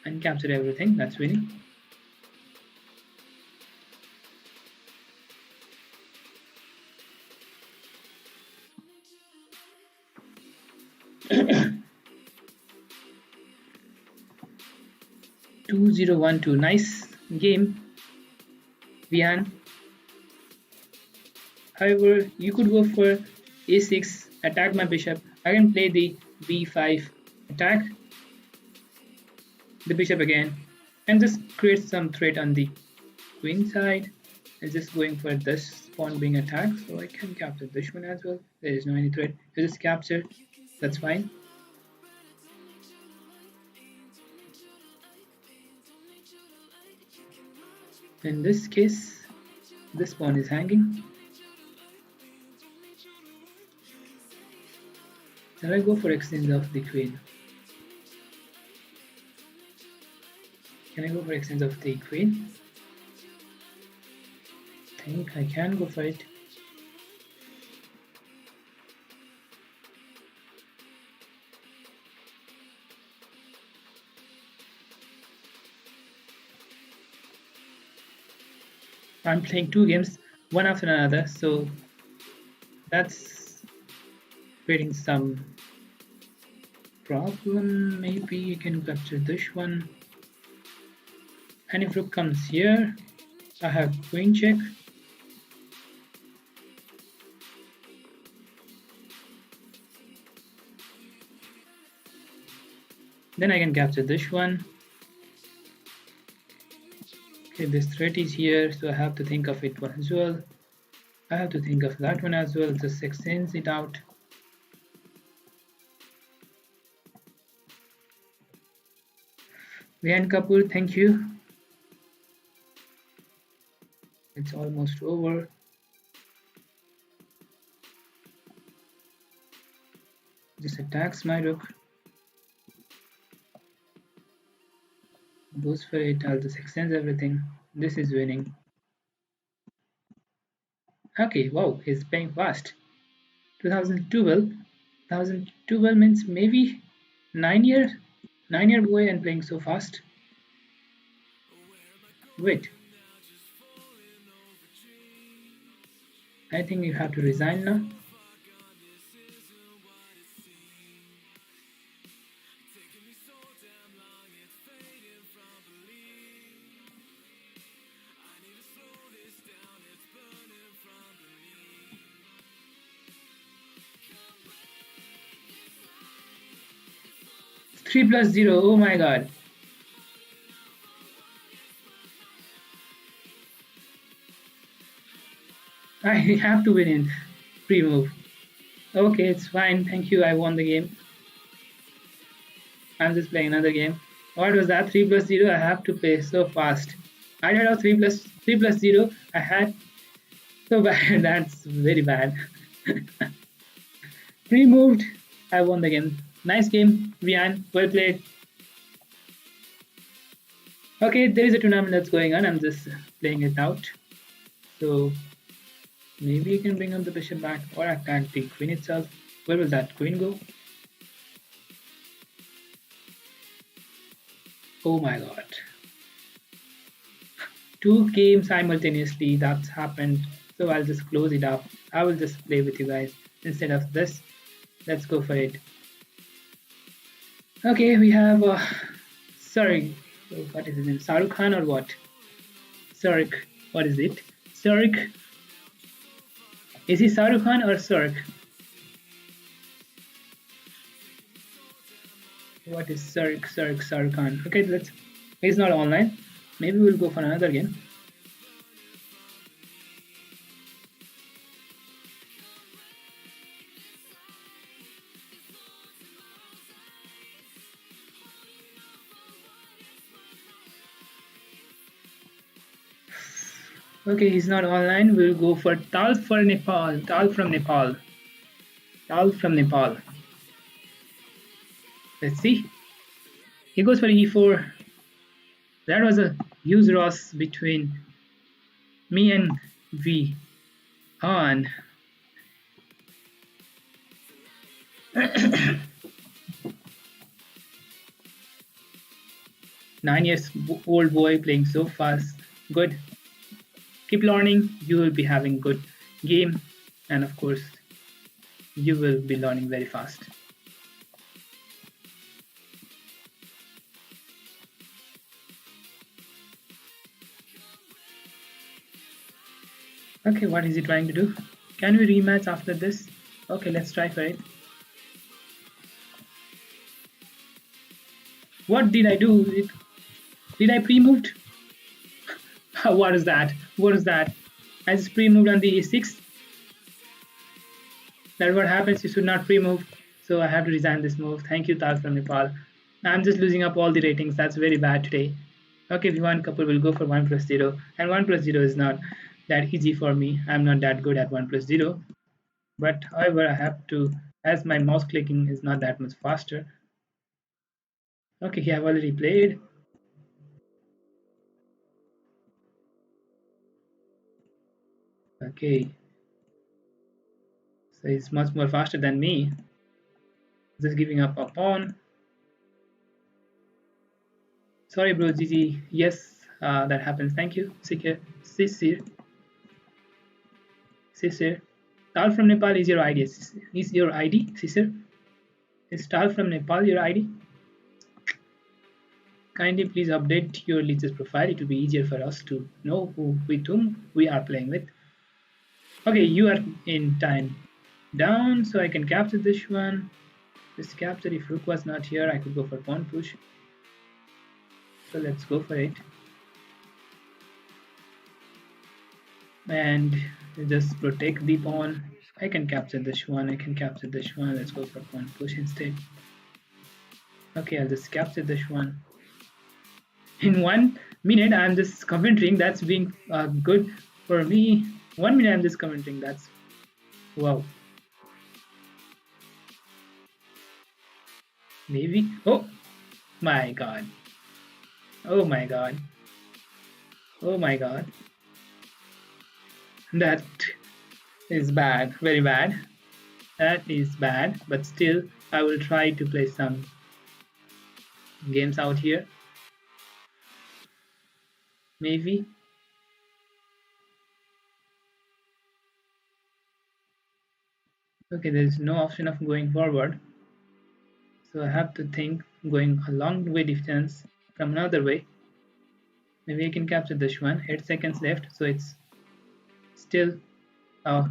and capture everything. That's winning. (2012). Nice game, Vian. However, you could go for a6, attack my bishop. I can play the b5, attack the bishop again, and just create some threat on the queen side. I'm just going for this pawn being attacked, so I can capture this one as well. There is no any threat. I just capture, that's fine. In this case, this pawn is hanging. Shall I go for exchange of the queen? Can I go for exchange of the queen? I think I can go for it. I'm playing two games, one after another, so that's creating some problem. Maybe you can capture this one. And if rook comes here, I have queen check. Then I can capture this one. Okay, this threat is here, so I have to think of it as well. I have to think of that one as well. Just exchange it out. Vian Kapoor, thank you. It's almost over. Just attacks my rook. Goes for it. I'll just exchange everything. This is winning. Okay, wow, he's playing fast. 2012. 2012 means maybe 9 years. 9 year boy and playing so fast. Wait, I think you have to resign now. Three plus zero. Oh my god. I have to win in pre-move. Okay, it's fine. Thank you. I won the game. I'm just playing another game. What was that? 3 plus 0. I have to play so fast. I did have 3 plus 0. I had so bad. That's very bad. Pre-moved. I won the game. Nice game, Vian. Well played. Okay, there is a tournament that's going on. I'm just playing it out. So maybe you can bring up the bishop back, or I can't take queen itself. Where will that queen go? Oh my god. Two games simultaneously, that's happened. So I'll just close it up. I will just play with you guys instead of this. Let's go for it. Okay, we have sorry, what is his name? Saruk Khan or what? Saruk, what is it? Saruk. Is he Saruk Khan or Saruk? What is Saruk Khan? Okay, let's. He's not online. Maybe we'll go for another game. Okay, he's not online. We'll go for Tal for Nepal. Tal from Nepal. Tal from Nepal. Let's see. He goes for e4. That was a huge loss between me and V. Han. 9 years old boy playing so fast. Good. Keep learning. You will be having good game, and of course, you will be learning very fast. Okay, what is he trying to do? Can we rematch after this? Okay, let's try for it. What did I do? Did I pre-moved? What is that? What is that? I just pre-moved on the e6. That's what happens. You should not pre-move. So I have to resign this move. Thank you, Tal from Nepal. I'm just losing up all the ratings. That's very bad today. Okay, Vivan Kapoor will go for 1 plus 0. And 1 plus 0 is not that easy for me. I'm not that good at 1 plus 0. But however, I have to, as my mouse clicking is not that much faster. Okay, he have already played. Okay. So he's much more faster than me. Just giving up a pawn. Sorry, bro, GG. Yes, that happens. Thank you. Sikir. Sisir. Sisir. Tal from Nepal is your ID. Is your ID, Sisir? Is Tal from Nepal your ID? Kindly please update your leech's profile. It will be easier for us to know with whom we are playing with. Okay, you are in time down, so I can capture this one. Just capture. If rook was not here, I could go for pawn push. So let's go for it. and just protect the pawn. I can capture this one. I can capture this one. Let's go for pawn push instead. Okay, I'll just capture this one. In 1 minute, I'm just commenting. That's being good for me. 1 minute, I'm just commenting. That's wow. Maybe. Oh my god. Oh my god. Oh my god. That is bad. Very bad. That is bad. But still, I will try to play some games out here. Maybe. Okay, there is no option of going forward. So I have to think going a long way distance from another way. Maybe I can capture this one. 8 seconds left, so it's still a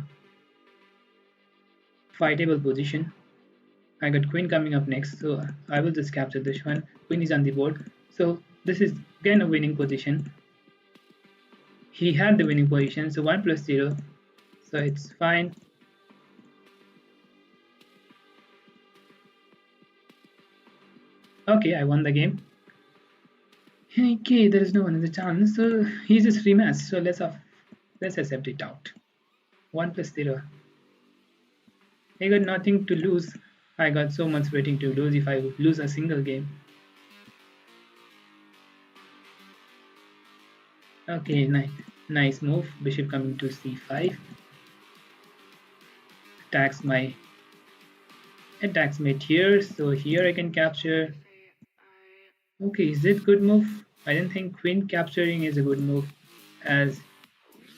fightable position. I got queen coming up next, so I will just capture this one. Queen is on the board, so this is again a winning position. He had the winning position, so 1 plus 0, so it's fine. Okay, I won the game. Okay, there is no another chance, so he just rematched. So let's accept it out. 1 plus 0. I got nothing to lose. I got so much waiting to lose if I would lose a single game. Okay, nice move. Bishop coming to c5. Attacks mate here. So here I can capture. Okay, is it good move? I don't think queen capturing is a good move, as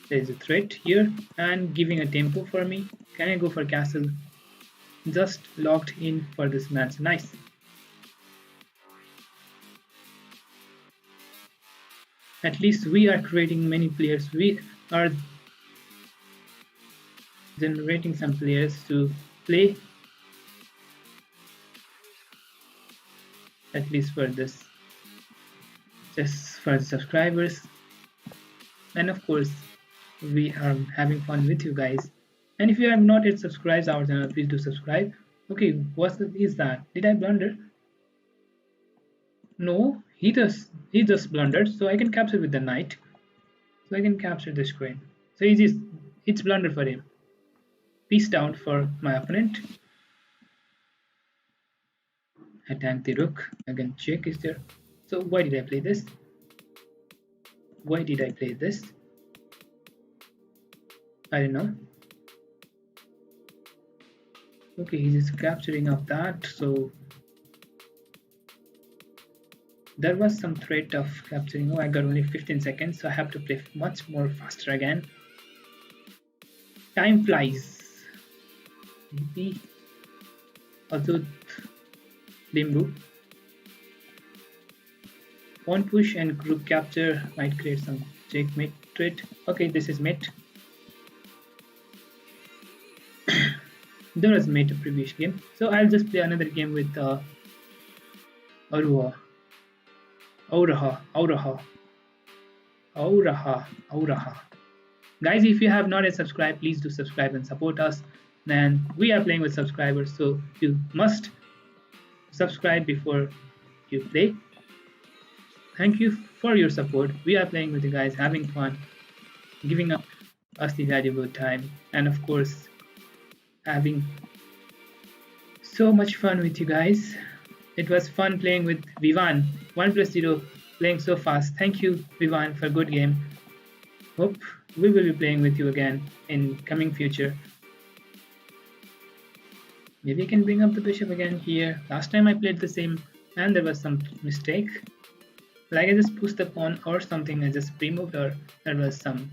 there is a threat here and giving a tempo for me. Can I go for castle? Just locked in for this match. Nice. At least we are creating many players. We are generating some players to play, at least for this, just for the subscribers. And of course, we are having fun with you guys. And if you have not yet subscribed our channel, please do subscribe. Okay, what is that? Did I blunder? No, he just blundered, so I can capture with the knight. So I can capture this queen. So it's blunder for him. Piece down for my opponent. Attack the rook. Again, check is there. So why did I play this? Why did I play this? I don't know. Okay, he's just capturing of that. So there was some threat of capturing. Oh, I got only 15 seconds, so I have to play much more faster again. Time flies. Maybe also limbo. Pawn push and group capture might create some checkmate threat. Okay, this is mate. There was mate a previous game, so I'll just play another game with Auraha. Guys, if you have not yet subscribed, please do subscribe and support us. And we are playing with subscribers, so you must subscribe before you play. Thank you for your support. We are playing with you guys, having fun, giving us the valuable time, and of course, having so much fun with you guys. It was fun playing with Vivan. 1 plus 0, playing so fast. Thank you, Vivan, for a good game. Hope we will be playing with you again in coming future. Maybe I can bring up the bishop again here. Last time I played the same and there was some mistake. Like I just pushed the pawn or something, I just removed, or there was some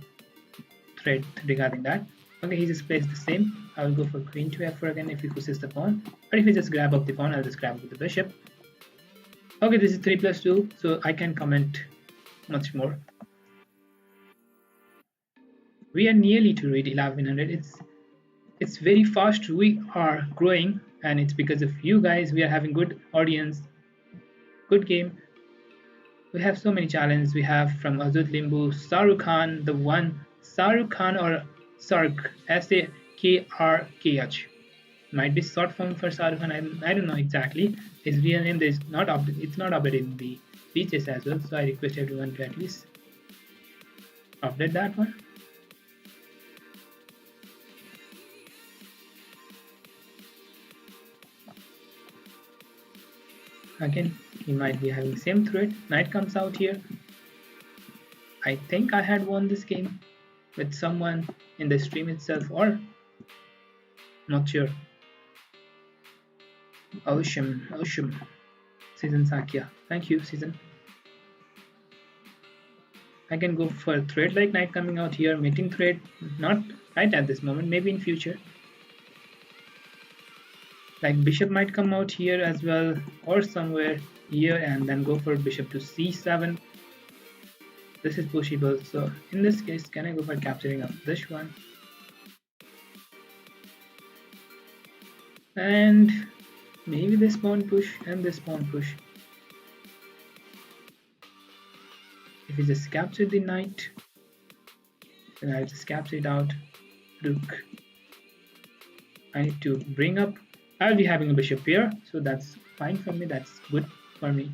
threat regarding that. Okay, he just plays the same. I will go for queen to f4 again if he pushes the pawn. But if he just grab up the pawn, I'll just grab with the bishop. Okay, this is 3 plus 2, so I can comment much more. We are nearly to reach 1100. It's very fast. We are growing, and it's because of you guys. We are having good audience, good game. We have so many challenges. We have from Azud Limbu, Sarukh Khan, the one Saruk Khan or Sark, Sakrkh. Might be short form for Saruk Khan. I don't know exactly. His real name is not it's not updated in the features as well. So I request everyone to at least update that one. Again, he might be having same threat. Knight comes out here. I think I had won this game with someone in the stream itself, or not sure. Ocean. Season Sakya. Thank you, Season. I can go for thread like knight coming out here, mating thread. Not right at this moment, maybe in future. Like bishop might come out here as well, or somewhere here, and then go for bishop to c7. This is pushable. So in this case, can I go for capturing of this one? And maybe this pawn push and this pawn push. If we just capture the knight, then I'll just capture it out. Rook. I need to bring up. I'll be having a bishop here, so that's fine for me. That's good for me.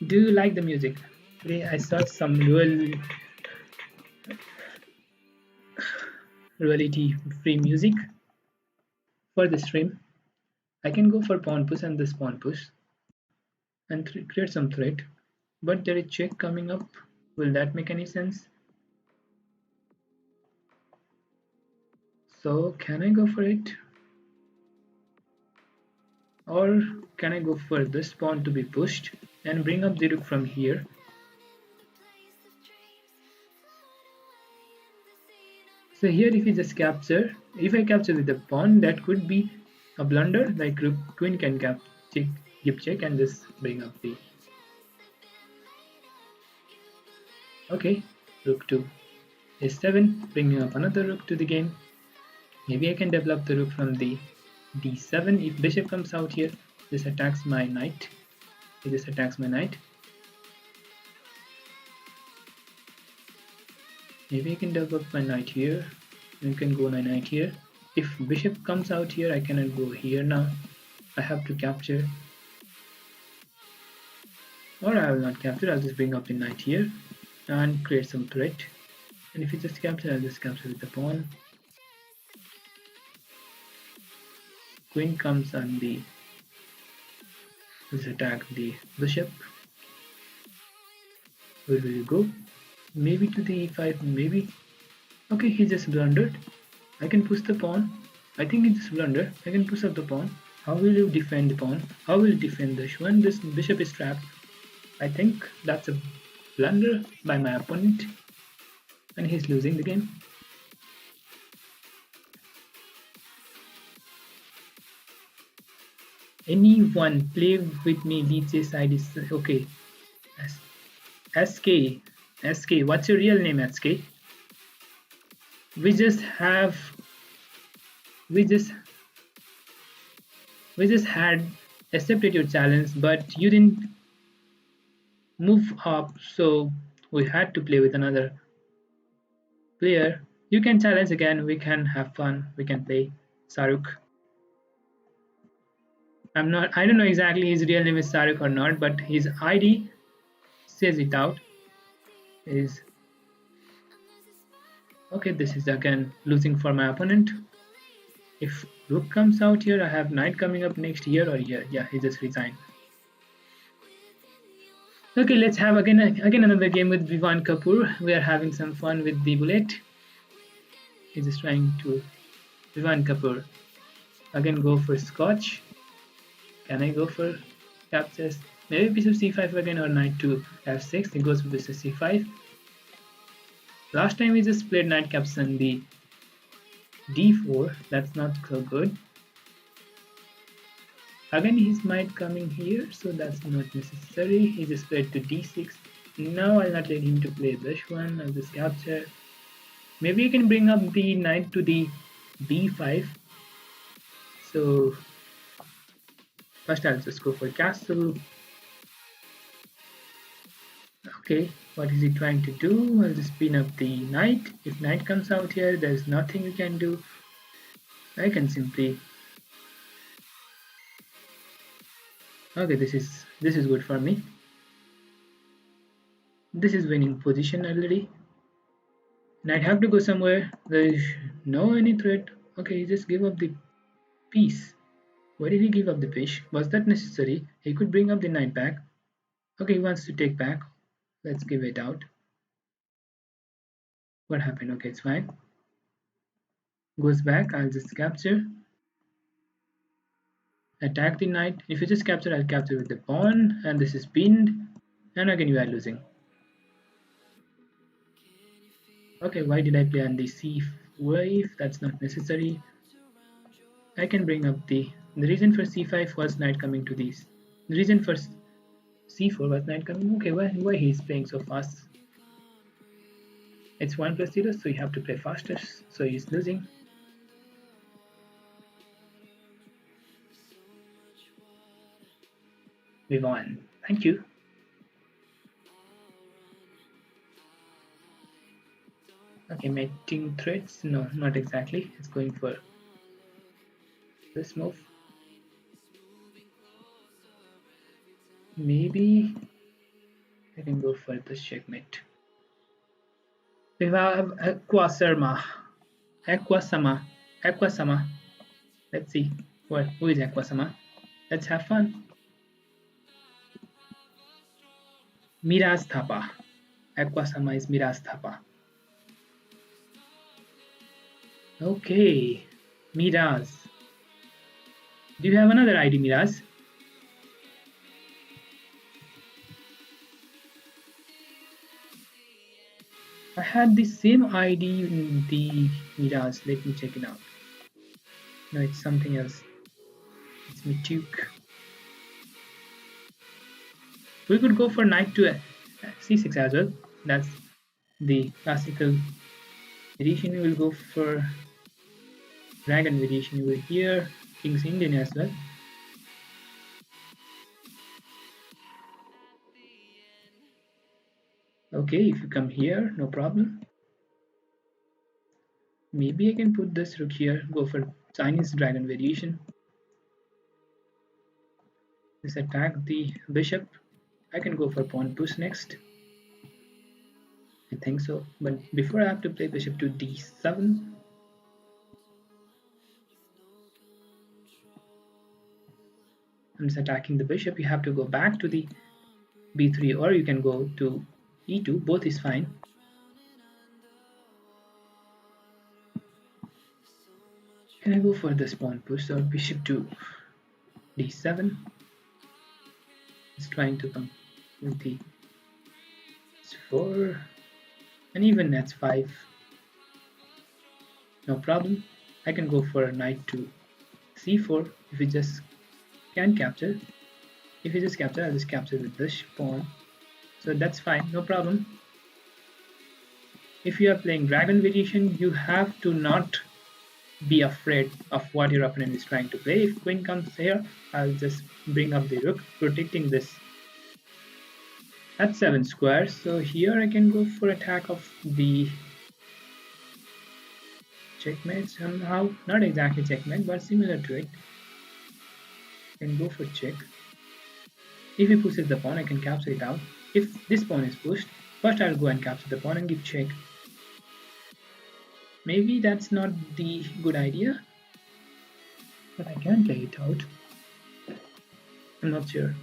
Do you like the music? Today I saw some royalty-free music for the stream. I can go for pawn push and this pawn push and create some threat, but there is check coming up. Will that make any sense? So can I go for it? Or can I go for this pawn to be pushed and bring up the rook from here? So here if we just capture, if I capture with the pawn, that could be a blunder, like rook queen can give check and just bring up the... Okay, rook to a7, bringing up another rook to the game. Maybe I can develop the rook from the d7. If bishop comes out here, this attacks my knight. This attacks my knight. Maybe I can develop my knight here. You can go my knight here. If bishop comes out here, I cannot go here now. I have to capture. Or I will not capture, I'll just bring up the knight here and create some threat. And if you just capture, I'll just capture with the pawn. Queen comes on the... Let's attack the bishop. Where will you go? Maybe to the e5, maybe. Okay, he just blundered. I can push the pawn. I think he just blundered. I can push up the pawn. How will you defend the pawn? How will you defend this one? This bishop is trapped. I think that's a blunder by my opponent. And he's losing the game. Anyone play with me? DJ side is okay. SK. What's your real name, SK? We just had accepted your challenge, but you didn't move up, so we had to play with another player. You can challenge again, we can have fun, we can play. Saruk. I don't know exactly his real name is Saruk or not, but his ID says it out. Is okay, this is again losing for my opponent. If rook comes out here, I have knight coming up next here or here. Yeah, he just resigned. Okay, let's have again another game with Vivan Kapoor. We are having some fun with the bullet. He's just trying to... Vivan Kapoor. Again go for Scotch. Can I go for captures? Maybe bishop c5 again or knight to f6. He goes for bishop c5. Last time we just played knight captures on the d4. That's not so good. Again he's might coming here, so that's not necessary. He just played to d6. Now I'll not let him to play this one. I'll just capture. Maybe you can bring up the knight to the b5. So first I'll just go for castle. Okay, what is he trying to do? I'll just spin up the knight. If knight comes out here, there's nothing we can do. I can simply... Okay, this is good for me. This is winning position already. Knight have to go somewhere. There is no any threat. Okay, just give up the piece. Why did he give up the fish? Was that necessary? He could bring up the knight back. Okay, he wants to take back. Let's give it out. What happened? Okay, it's fine. Goes back. I'll just capture. Attack the knight. If you just capture, I'll capture with the pawn. And this is pinned. And again, you are losing. Okay, why did I play on the c wave? That's not necessary. I can bring up the reason for c5 was knight coming to these. The reason for c4 was knight coming. Okay, why he's playing so fast? It's 1 plus 0, so you have to play faster. So he's losing. We won. Thank you. Okay, mating threads. No, not exactly. It's going for this move. Maybe I can go for this checkmate. We have Aquasama. Aquasama. Aquasama. Let's see. Who is Aquasama? Let's have fun. Miraz Thapa. Aquasama is Miraz Thapa. Okay. Miraz. Do you have another ID, Miraz? I had the same ID in the Miraz. Let me check it out. No, it's something else. It's Mituk. We could go for knight to c6 as well. That's the classical variation. We will go for dragon variation over here. King's Indian as well. Okay, if you come here, no problem. Maybe I can put this rook here, go for Chinese dragon variation. Let's attack the bishop. I can go for pawn push next. I think so. But before I have to play bishop to d7. I'm just attacking the bishop. You have to go back to the b3 or you can go to e2. Both is fine. Can I go for this pawn push or bishop to d7? It's trying to come with the h4 and even h5. No problem. I can go for a knight to c4 if we just can capture. If you just capture, I'll just capture with this pawn. So that's fine, no problem. If you are playing dragon variation, you have to not be afraid of what your opponent is trying to play. If queen comes here, I'll just bring up the rook, protecting this at 7 squares. So here I can go for attack of the checkmate somehow. Not exactly checkmate, but similar to it. I can go for check. If he pushes the pawn, I can capture it out. If this pawn is pushed, first I'll go and capture the pawn and give check. Maybe that's not the good idea, but I can play it out. I'm not sure.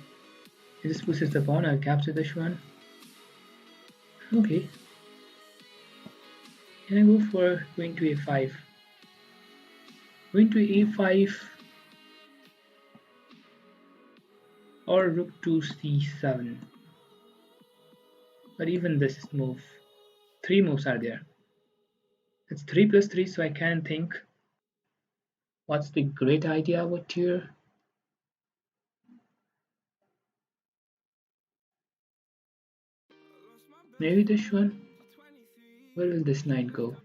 He just pushes the pawn, I'll capture this one. Okay. Can I go for queen to a5? Queen to a5 or rook to c7. But even this move, 3 moves are there. It's 3 plus 3, so I can think what's the great idea over here. Maybe this one. Where will this knight go?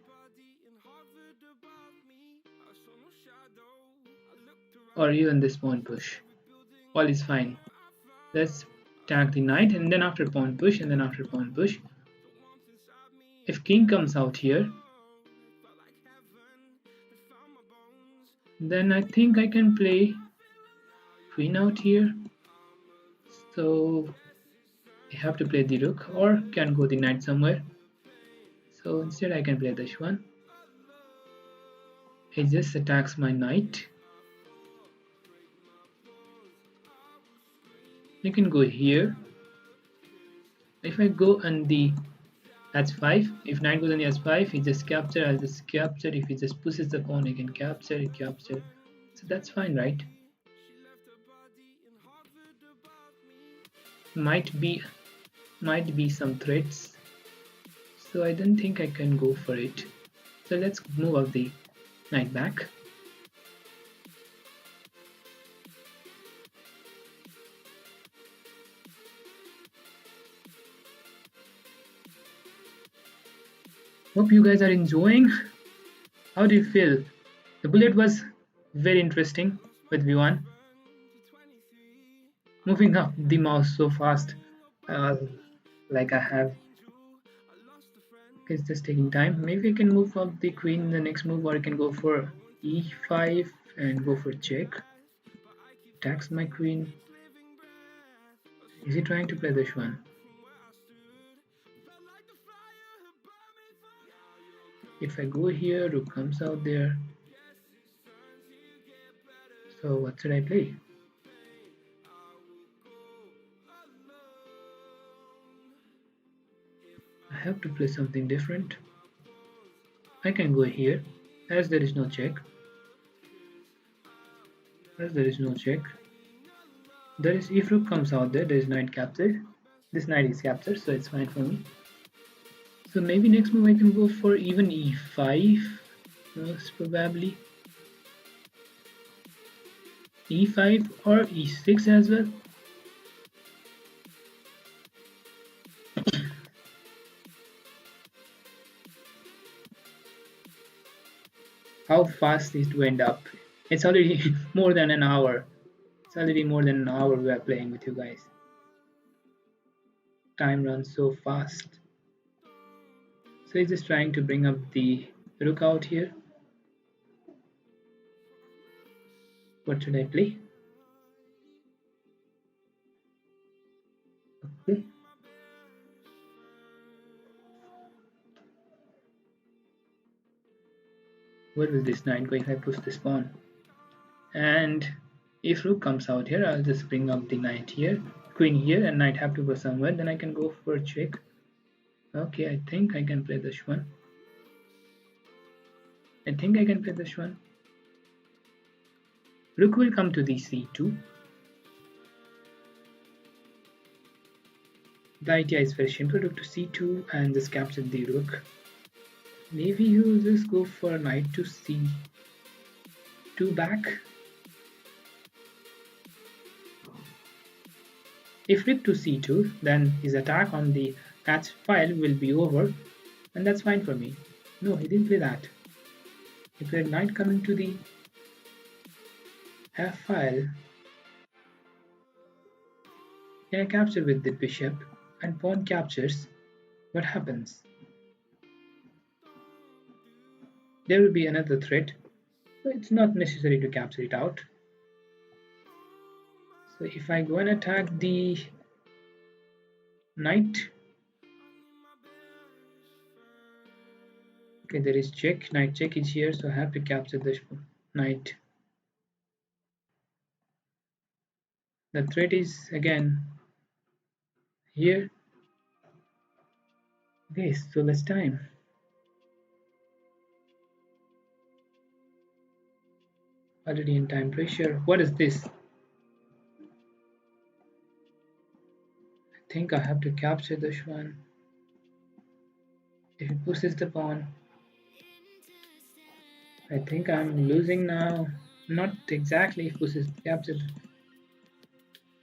Or even this pawn push. All is fine. Let's attack the knight, and then after pawn push, and then after pawn push. If king comes out here, then I think I can play queen out here. So I have to play the rook, or can go the knight somewhere. So instead I can play this one. He just attacks my knight. You can go here. If I go on the h5, if knight goes on the h5, he just capture, I'll just capture. If he just pushes the pawn, I can capture, capture. So that's fine, right? Might be some threats. So I don't think I can go for it. So let's move up the knight back. Hope you guys are enjoying. How do you feel? The bullet was very interesting with V1. Moving up the mouse so fast, like I have. It's just taking time. Maybe I can move up the queen in the next move, or I can go for e5 and go for check. Attacks my queen. Is he trying to play this one? If I go here, rook comes out there. So what should I play? I have to play something different. I can go here, as there is no check. As there is no check. There is, if rook comes out there is knight captured. This knight is captured, so it's fine for me. So maybe next move I can go for even e5, most probably. e5 or e6 as well. How fast it went up. It's already more than an hour. It's already more than an hour we are playing with you guys. Time runs so fast. So he's just trying to bring up the rook out here. What should I play? Okay. Where will this knight go if I push this pawn? And if rook comes out here, I'll just bring up the knight here, queen here, and knight have to go somewhere. Then I can go for check. Okay, I think I can play this one. Rook will come to the c2. The idea is very simple. Rook to c2 and just capture the rook. Maybe he will just go for knight to c2 back. If rook to c2, then his attack on the h file will be over, and that's fine for me. No, he didn't play that. He played knight coming to the f file. Can I capture with the bishop, and pawn captures? What happens? There will be another threat, so it's not necessary to capture it out. So if I go and attack the knight, okay, there is check. Knight check is here, so I have to capture this knight. The threat is again here. Okay, so less time. Already in time pressure. What is this? I think I have to capture this one. If he pushes the pawn, I think I'm losing now. Not exactly. If pushes capture,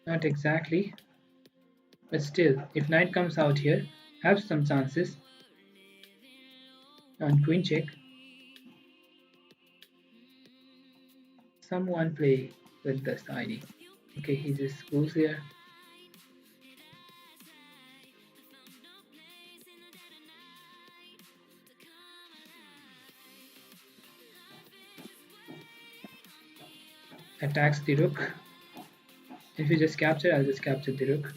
not exactly, but still, if knight comes out here, have some chances. On queen check, someone play with this ID. Okay, he just goes here. attacks the rook. If you just capture, I'll just capture the rook.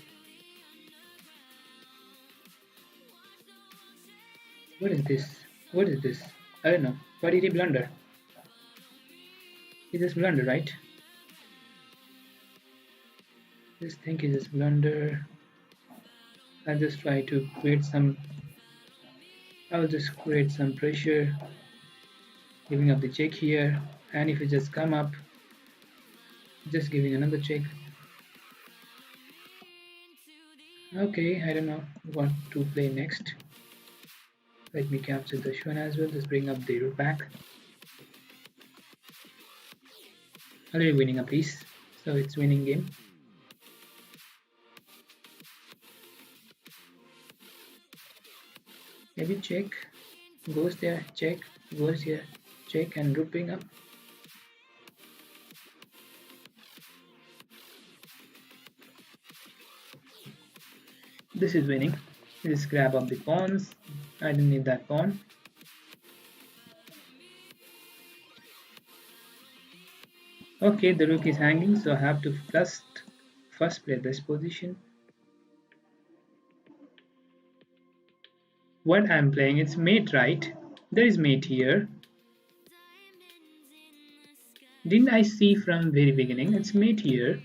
What is this? What is this? I don't know. Why did he blunder? He just blunder, right? Just think he just blunder. I'll just try to create some. I'll just create some pressure, giving up the check here. And if you just come up, just giving another check. Okay, I don't know what to play next. Let me capture this one as well. Just bring up the rook back. Already winning a piece, so it's winning game. Maybe check, goes there, check, goes here, check, and rook bring up. This is winning. Just grab up the pawns. I don't need that pawn. Okay, the rook is hanging, so I have to first play this position. What I'm playing, it's mate, right? There is mate here. Didn't I see from very beginning? It's mate here.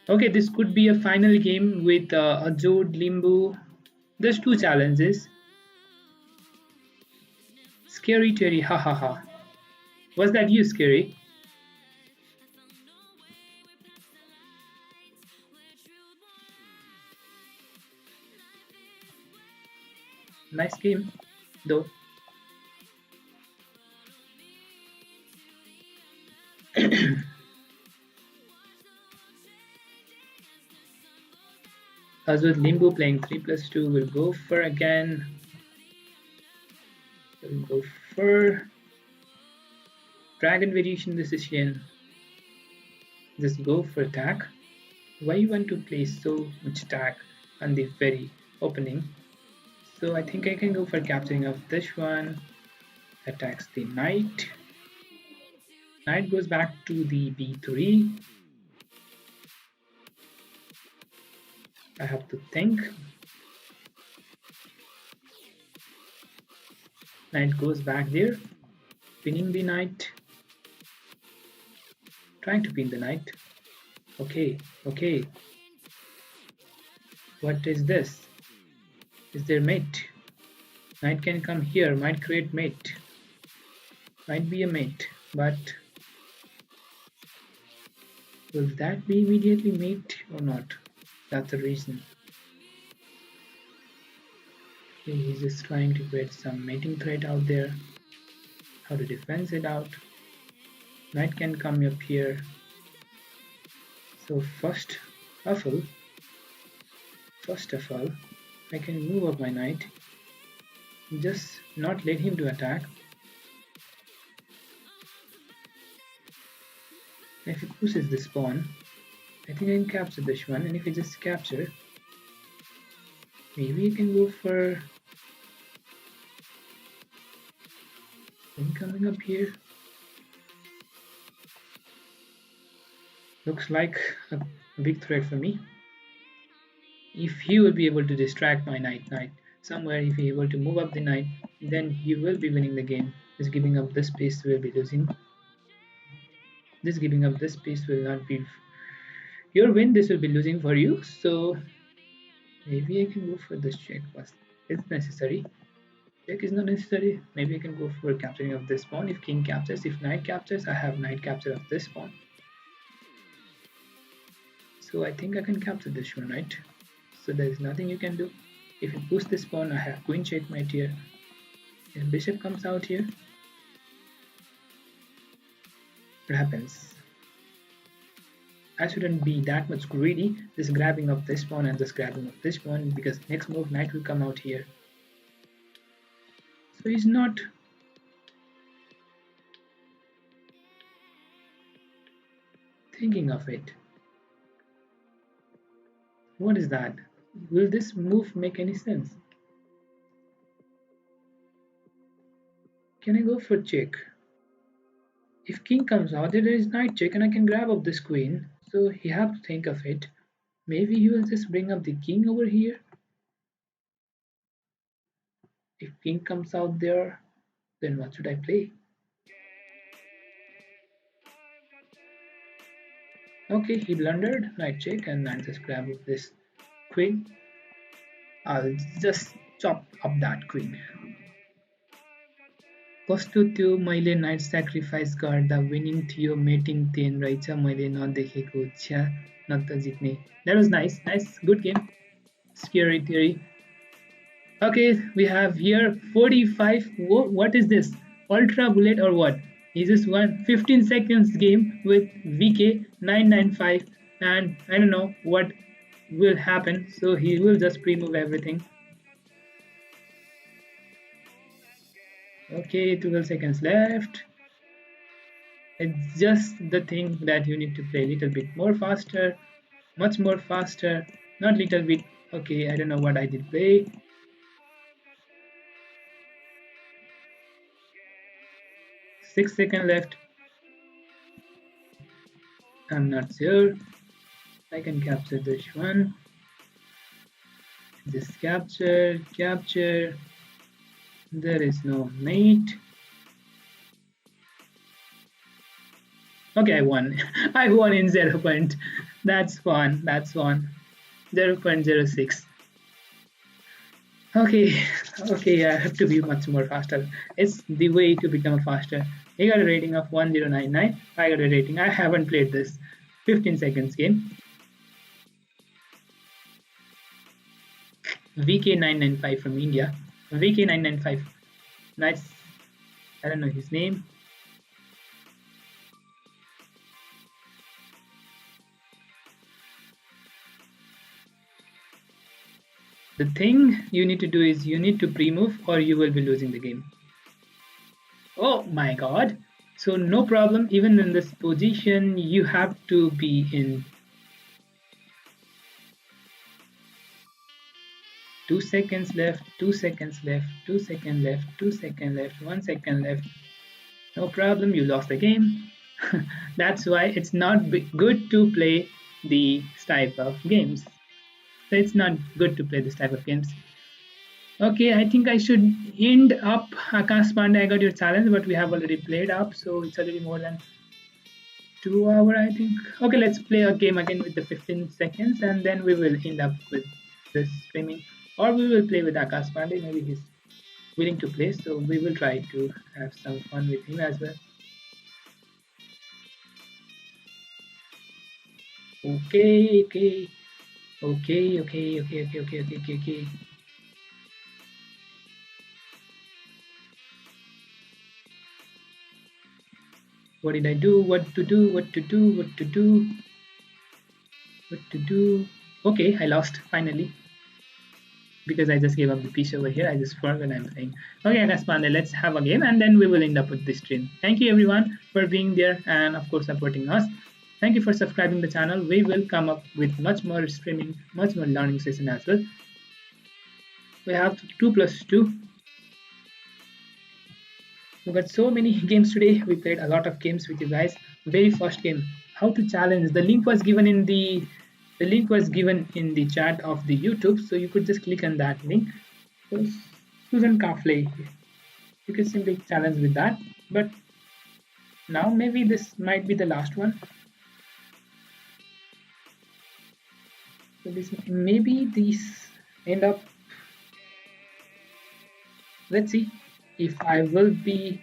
Okay, this could be a final game with Ajod Limbu. There's two challenges. Scary Terry, ha ha ha. Was that you, Scary? Nice game, though. As with Limbo playing 3+2, we'll go for again. We'll go for Dragon Variation Decision. Just go for attack. Why you want to play so much attack on the very opening? So I think I can go for capturing of this one. Attacks the knight. Knight goes back to the b3. I have to think. Knight goes back there, pinning the knight. Trying to pin the knight. Okay, okay. What is this? Is there mate? Knight can come here, might create mate. Might be a mate, but will that be immediately mate or not? That's the reason. Okay, he's just trying to create some mating threat out there. How to defend it out. Knight can come up here. So first of all, I can move up my knight. Just not let him to attack. If he pushes this pawn, I think I can capture this one, and if he just capture, maybe I can go for him coming up here. Looks like a big threat for me. If he will be able to distract my knight somewhere, if he able to move up the knight, then he will be winning the game. Just giving up this piece will be losing. Just giving up this piece will not be your win. This will be losing for you. So maybe I can go for this check first. It's necessary. Check is not necessary. Maybe I can go for capturing of this pawn. If king captures, if knight captures, I have knight capture of this pawn. So I think I can capture this one, right? So there is nothing you can do. If you push this pawn, I have queen checkmate here. If bishop comes out here, what happens? I shouldn't be that much greedy, just grabbing up this pawn and just grabbing up this pawn, because next move knight will come out here. So he's not thinking of it. What is that? Will this move make any sense? Can I go for check? If king comes out, there is knight check and I can grab up this queen. So he have to think of it. Maybe he will just bring up the king over here. If king comes out there, then what should I play? Okay, he blundered, knight check, and I just grab up this queen. I'll just chop up that queen. कस्तो त्यो मैले night sacrifice गर्दा winning थियो mating 10 रहेछ मैले नदेखेको छ्या न त जित्ने that was nice good game scary theory. Okay, we have here 45. What is this, ultra bullet or what? He just won 15 seconds game with VK 995 and I don't know what will happen, so he will just pre-move everything. Okay, 12 seconds left. It's just the thing that you need to play a little bit more faster, much more faster, not little bit. Okay, I don't know what I did play. 6 seconds left. I'm not sure. I can capture this one. Just capture. There is no mate. Okay, I won. I won in 0 point. That's fun. 0.06. Okay, I have to be much more faster. It's the way to become faster. He got a rating of 1099. I got a rating. I haven't played this 15 seconds game. VK995 from India. VK995. Nice. I don't know his name. The thing you need to do is you need to pre-move or you will be losing the game. Oh my god. So no problem, even in this position you have to be in 2 seconds left, 2 seconds left, 2 seconds left, 2 seconds left, 1 second left. No problem, you lost the game. That's why it's not good to play these type of games. So it's not good to play this type of games. Okay, I think I should end up. Akash Pandey, I got your challenge, but we have already played up, so it's already more than 2 hours, I think. Okay, let's play a game again with the 15 seconds, and then we will end up with this streaming. Or we will play with Akash Pandey. Maybe he's willing to play, so we will try to have some fun with him as well. Okay. What did I do? What to do? Okay, I lost finally. Because I just gave up the piece over here. I just forgot when I'm playing. Okay, Akaspande, let's have a game and then we will end up with this stream. Thank you everyone for being there and of course supporting us. Thank you for subscribing the channel. We will come up with much more streaming, much more learning session as well. We have 2+2. We got so many games today. We played a lot of games with you guys. Very first game, how to challenge. The link was given in the chat of the YouTube, so you could just click on that link. So Susan Kafley, you can simply challenge with that. But now maybe this might be the last one. So this maybe these end up. Let's see if I will be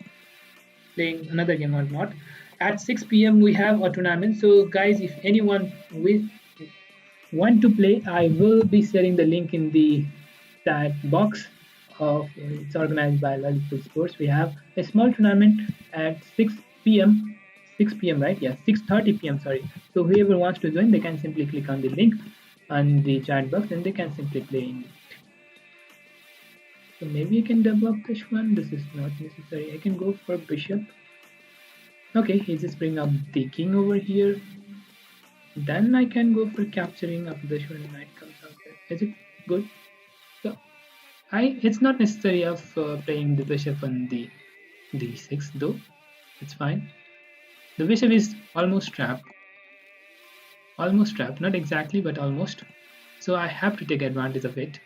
playing another game or not. At 6 p.m. we have a tournament. So guys, if anyone want to play, I will be sharing the link in the chat box. It's organized by Lalitpool Sports. We have a small tournament at 6 p.m. 6 p.m. right? Yeah, 6:30 p.m. Sorry. So whoever wants to join, they can simply click on the link on the chat box and they can simply play in it. So maybe I can double up this one. This is not necessary. I can go for bishop. Okay, he just bring up the king over here. Then I can go for capturing of this when knight comes out there. Is it good? So it's not necessary of playing the bishop on the d6 though. It's fine. The bishop is almost trapped, not exactly, but almost. So I have to take advantage of it.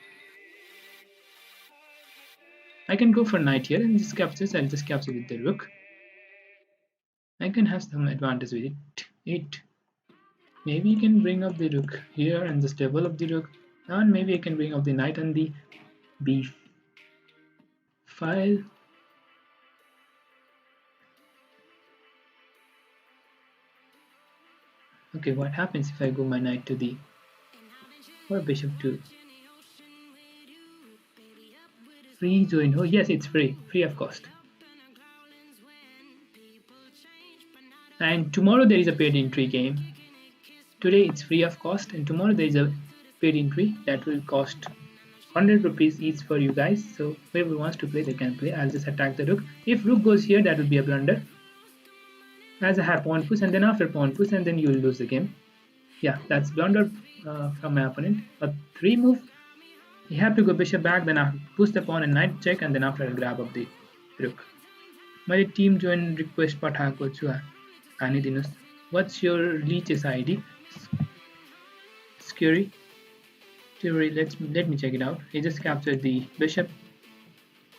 I can go for knight here and just capture. I'll just capture with the rook. I can have some advantage with it. Maybe you can bring up the rook here and just develop the rook. And maybe I can bring up the knight on the b file. Okay, what happens if I go my knight to the or bishop to free zone? Oh yes, it's free of cost. And tomorrow there is a paid entry game. Today it's free of cost, and tomorrow there is a paid entry that will cost 100 rupees each for you guys. So whoever wants to play, they can play. I'll just attack the rook. If rook goes here, that will be a blunder. As I have pawn push, and then after pawn push, and then you will lose the game. Yeah, that's blunder from my opponent. A 3 move. You have to go bishop back, then I'll push the pawn and knight check, and then after I'll grab up the rook. My team join request पठाएको छु हानिदिनुस्. What's your leech's ID? Scary. Let me check it out. He just captured the bishop.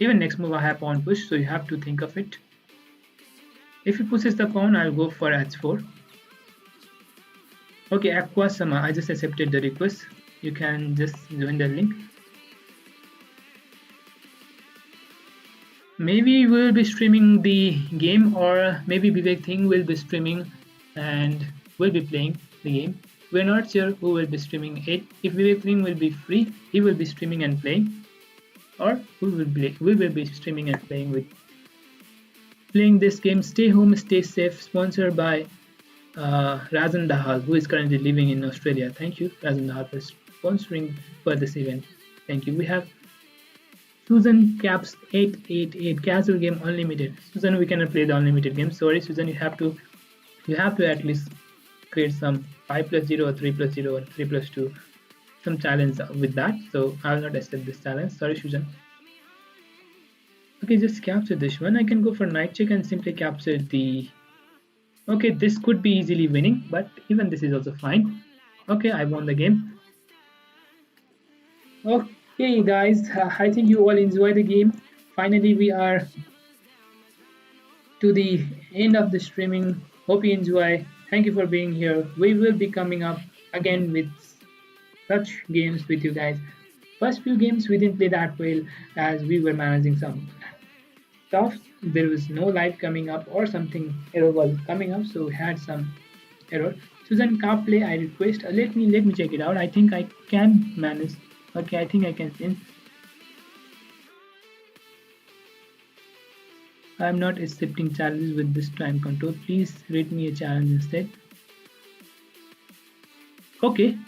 Even next move I have pawn push, so you have to think of it. If he pushes the pawn, I'll go for h4. Okay, Aquasama, I just accepted the request. You can just join the link. Maybe we'll be streaming the game, or maybe Vivek Thing will be streaming and will be playing the game. We're not sure who will be streaming it. If Vivek Thing will be free, he will be streaming and playing, or we will be streaming and playing this game. Stay home, stay safe. Sponsored by Razan Dahal, who is currently living in Australia. Thank you, Razan Dahal, for sponsoring for this event. Thank you. We have Susan Caps 888 casual game unlimited. Susan, we cannot play the unlimited game. Sorry, Susan, you have to at least create some 5+0 or 3+0 or 3+2, some challenge with that. So I will not accept this challenge. Sorry, Susan. Okay, just capture this one. I can go for knight check and simply capture the. Okay, this could be easily winning, but even this is also fine. Okay, I won the game. Okay, guys, I think you all enjoy the game. Finally, we are to the end of the streaming. Hope you enjoy. Thank you for being here. We will be coming up again with such games with you guys. First few games we didn't play that well as we were managing some stuff. There was no live coming up or something error was coming up, so we had some error. Susan can't play. I request. Let me check it out. I think I can manage. Okay, I think I can sense. I am not accepting challenges with this time control. Please rate me a challenge instead. Okay,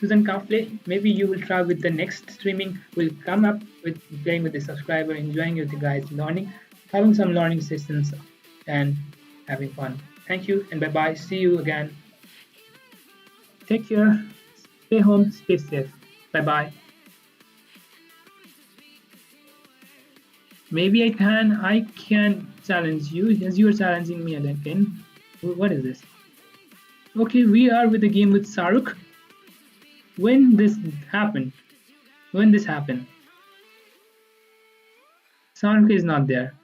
Susan can't play. Maybe you will try with the next streaming. We'll come up with playing with the subscriber, enjoying with the guys, learning, having some learning sessions, and having fun. Thank you and bye bye. See you again. Take care. Stay home. Stay safe. Bye bye. Maybe I can challenge you as you are challenging me again. What is this? Okay, we are with the game with Saruk. When this happened? Saruk is not there.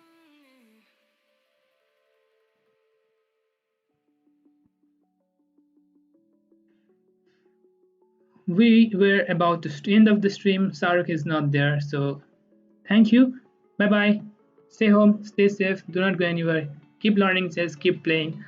We were about to end of the stream. Saruk is not there, so thank you. Bye bye. Stay home, stay safe, do not go anywhere. Keep learning chess, keep playing.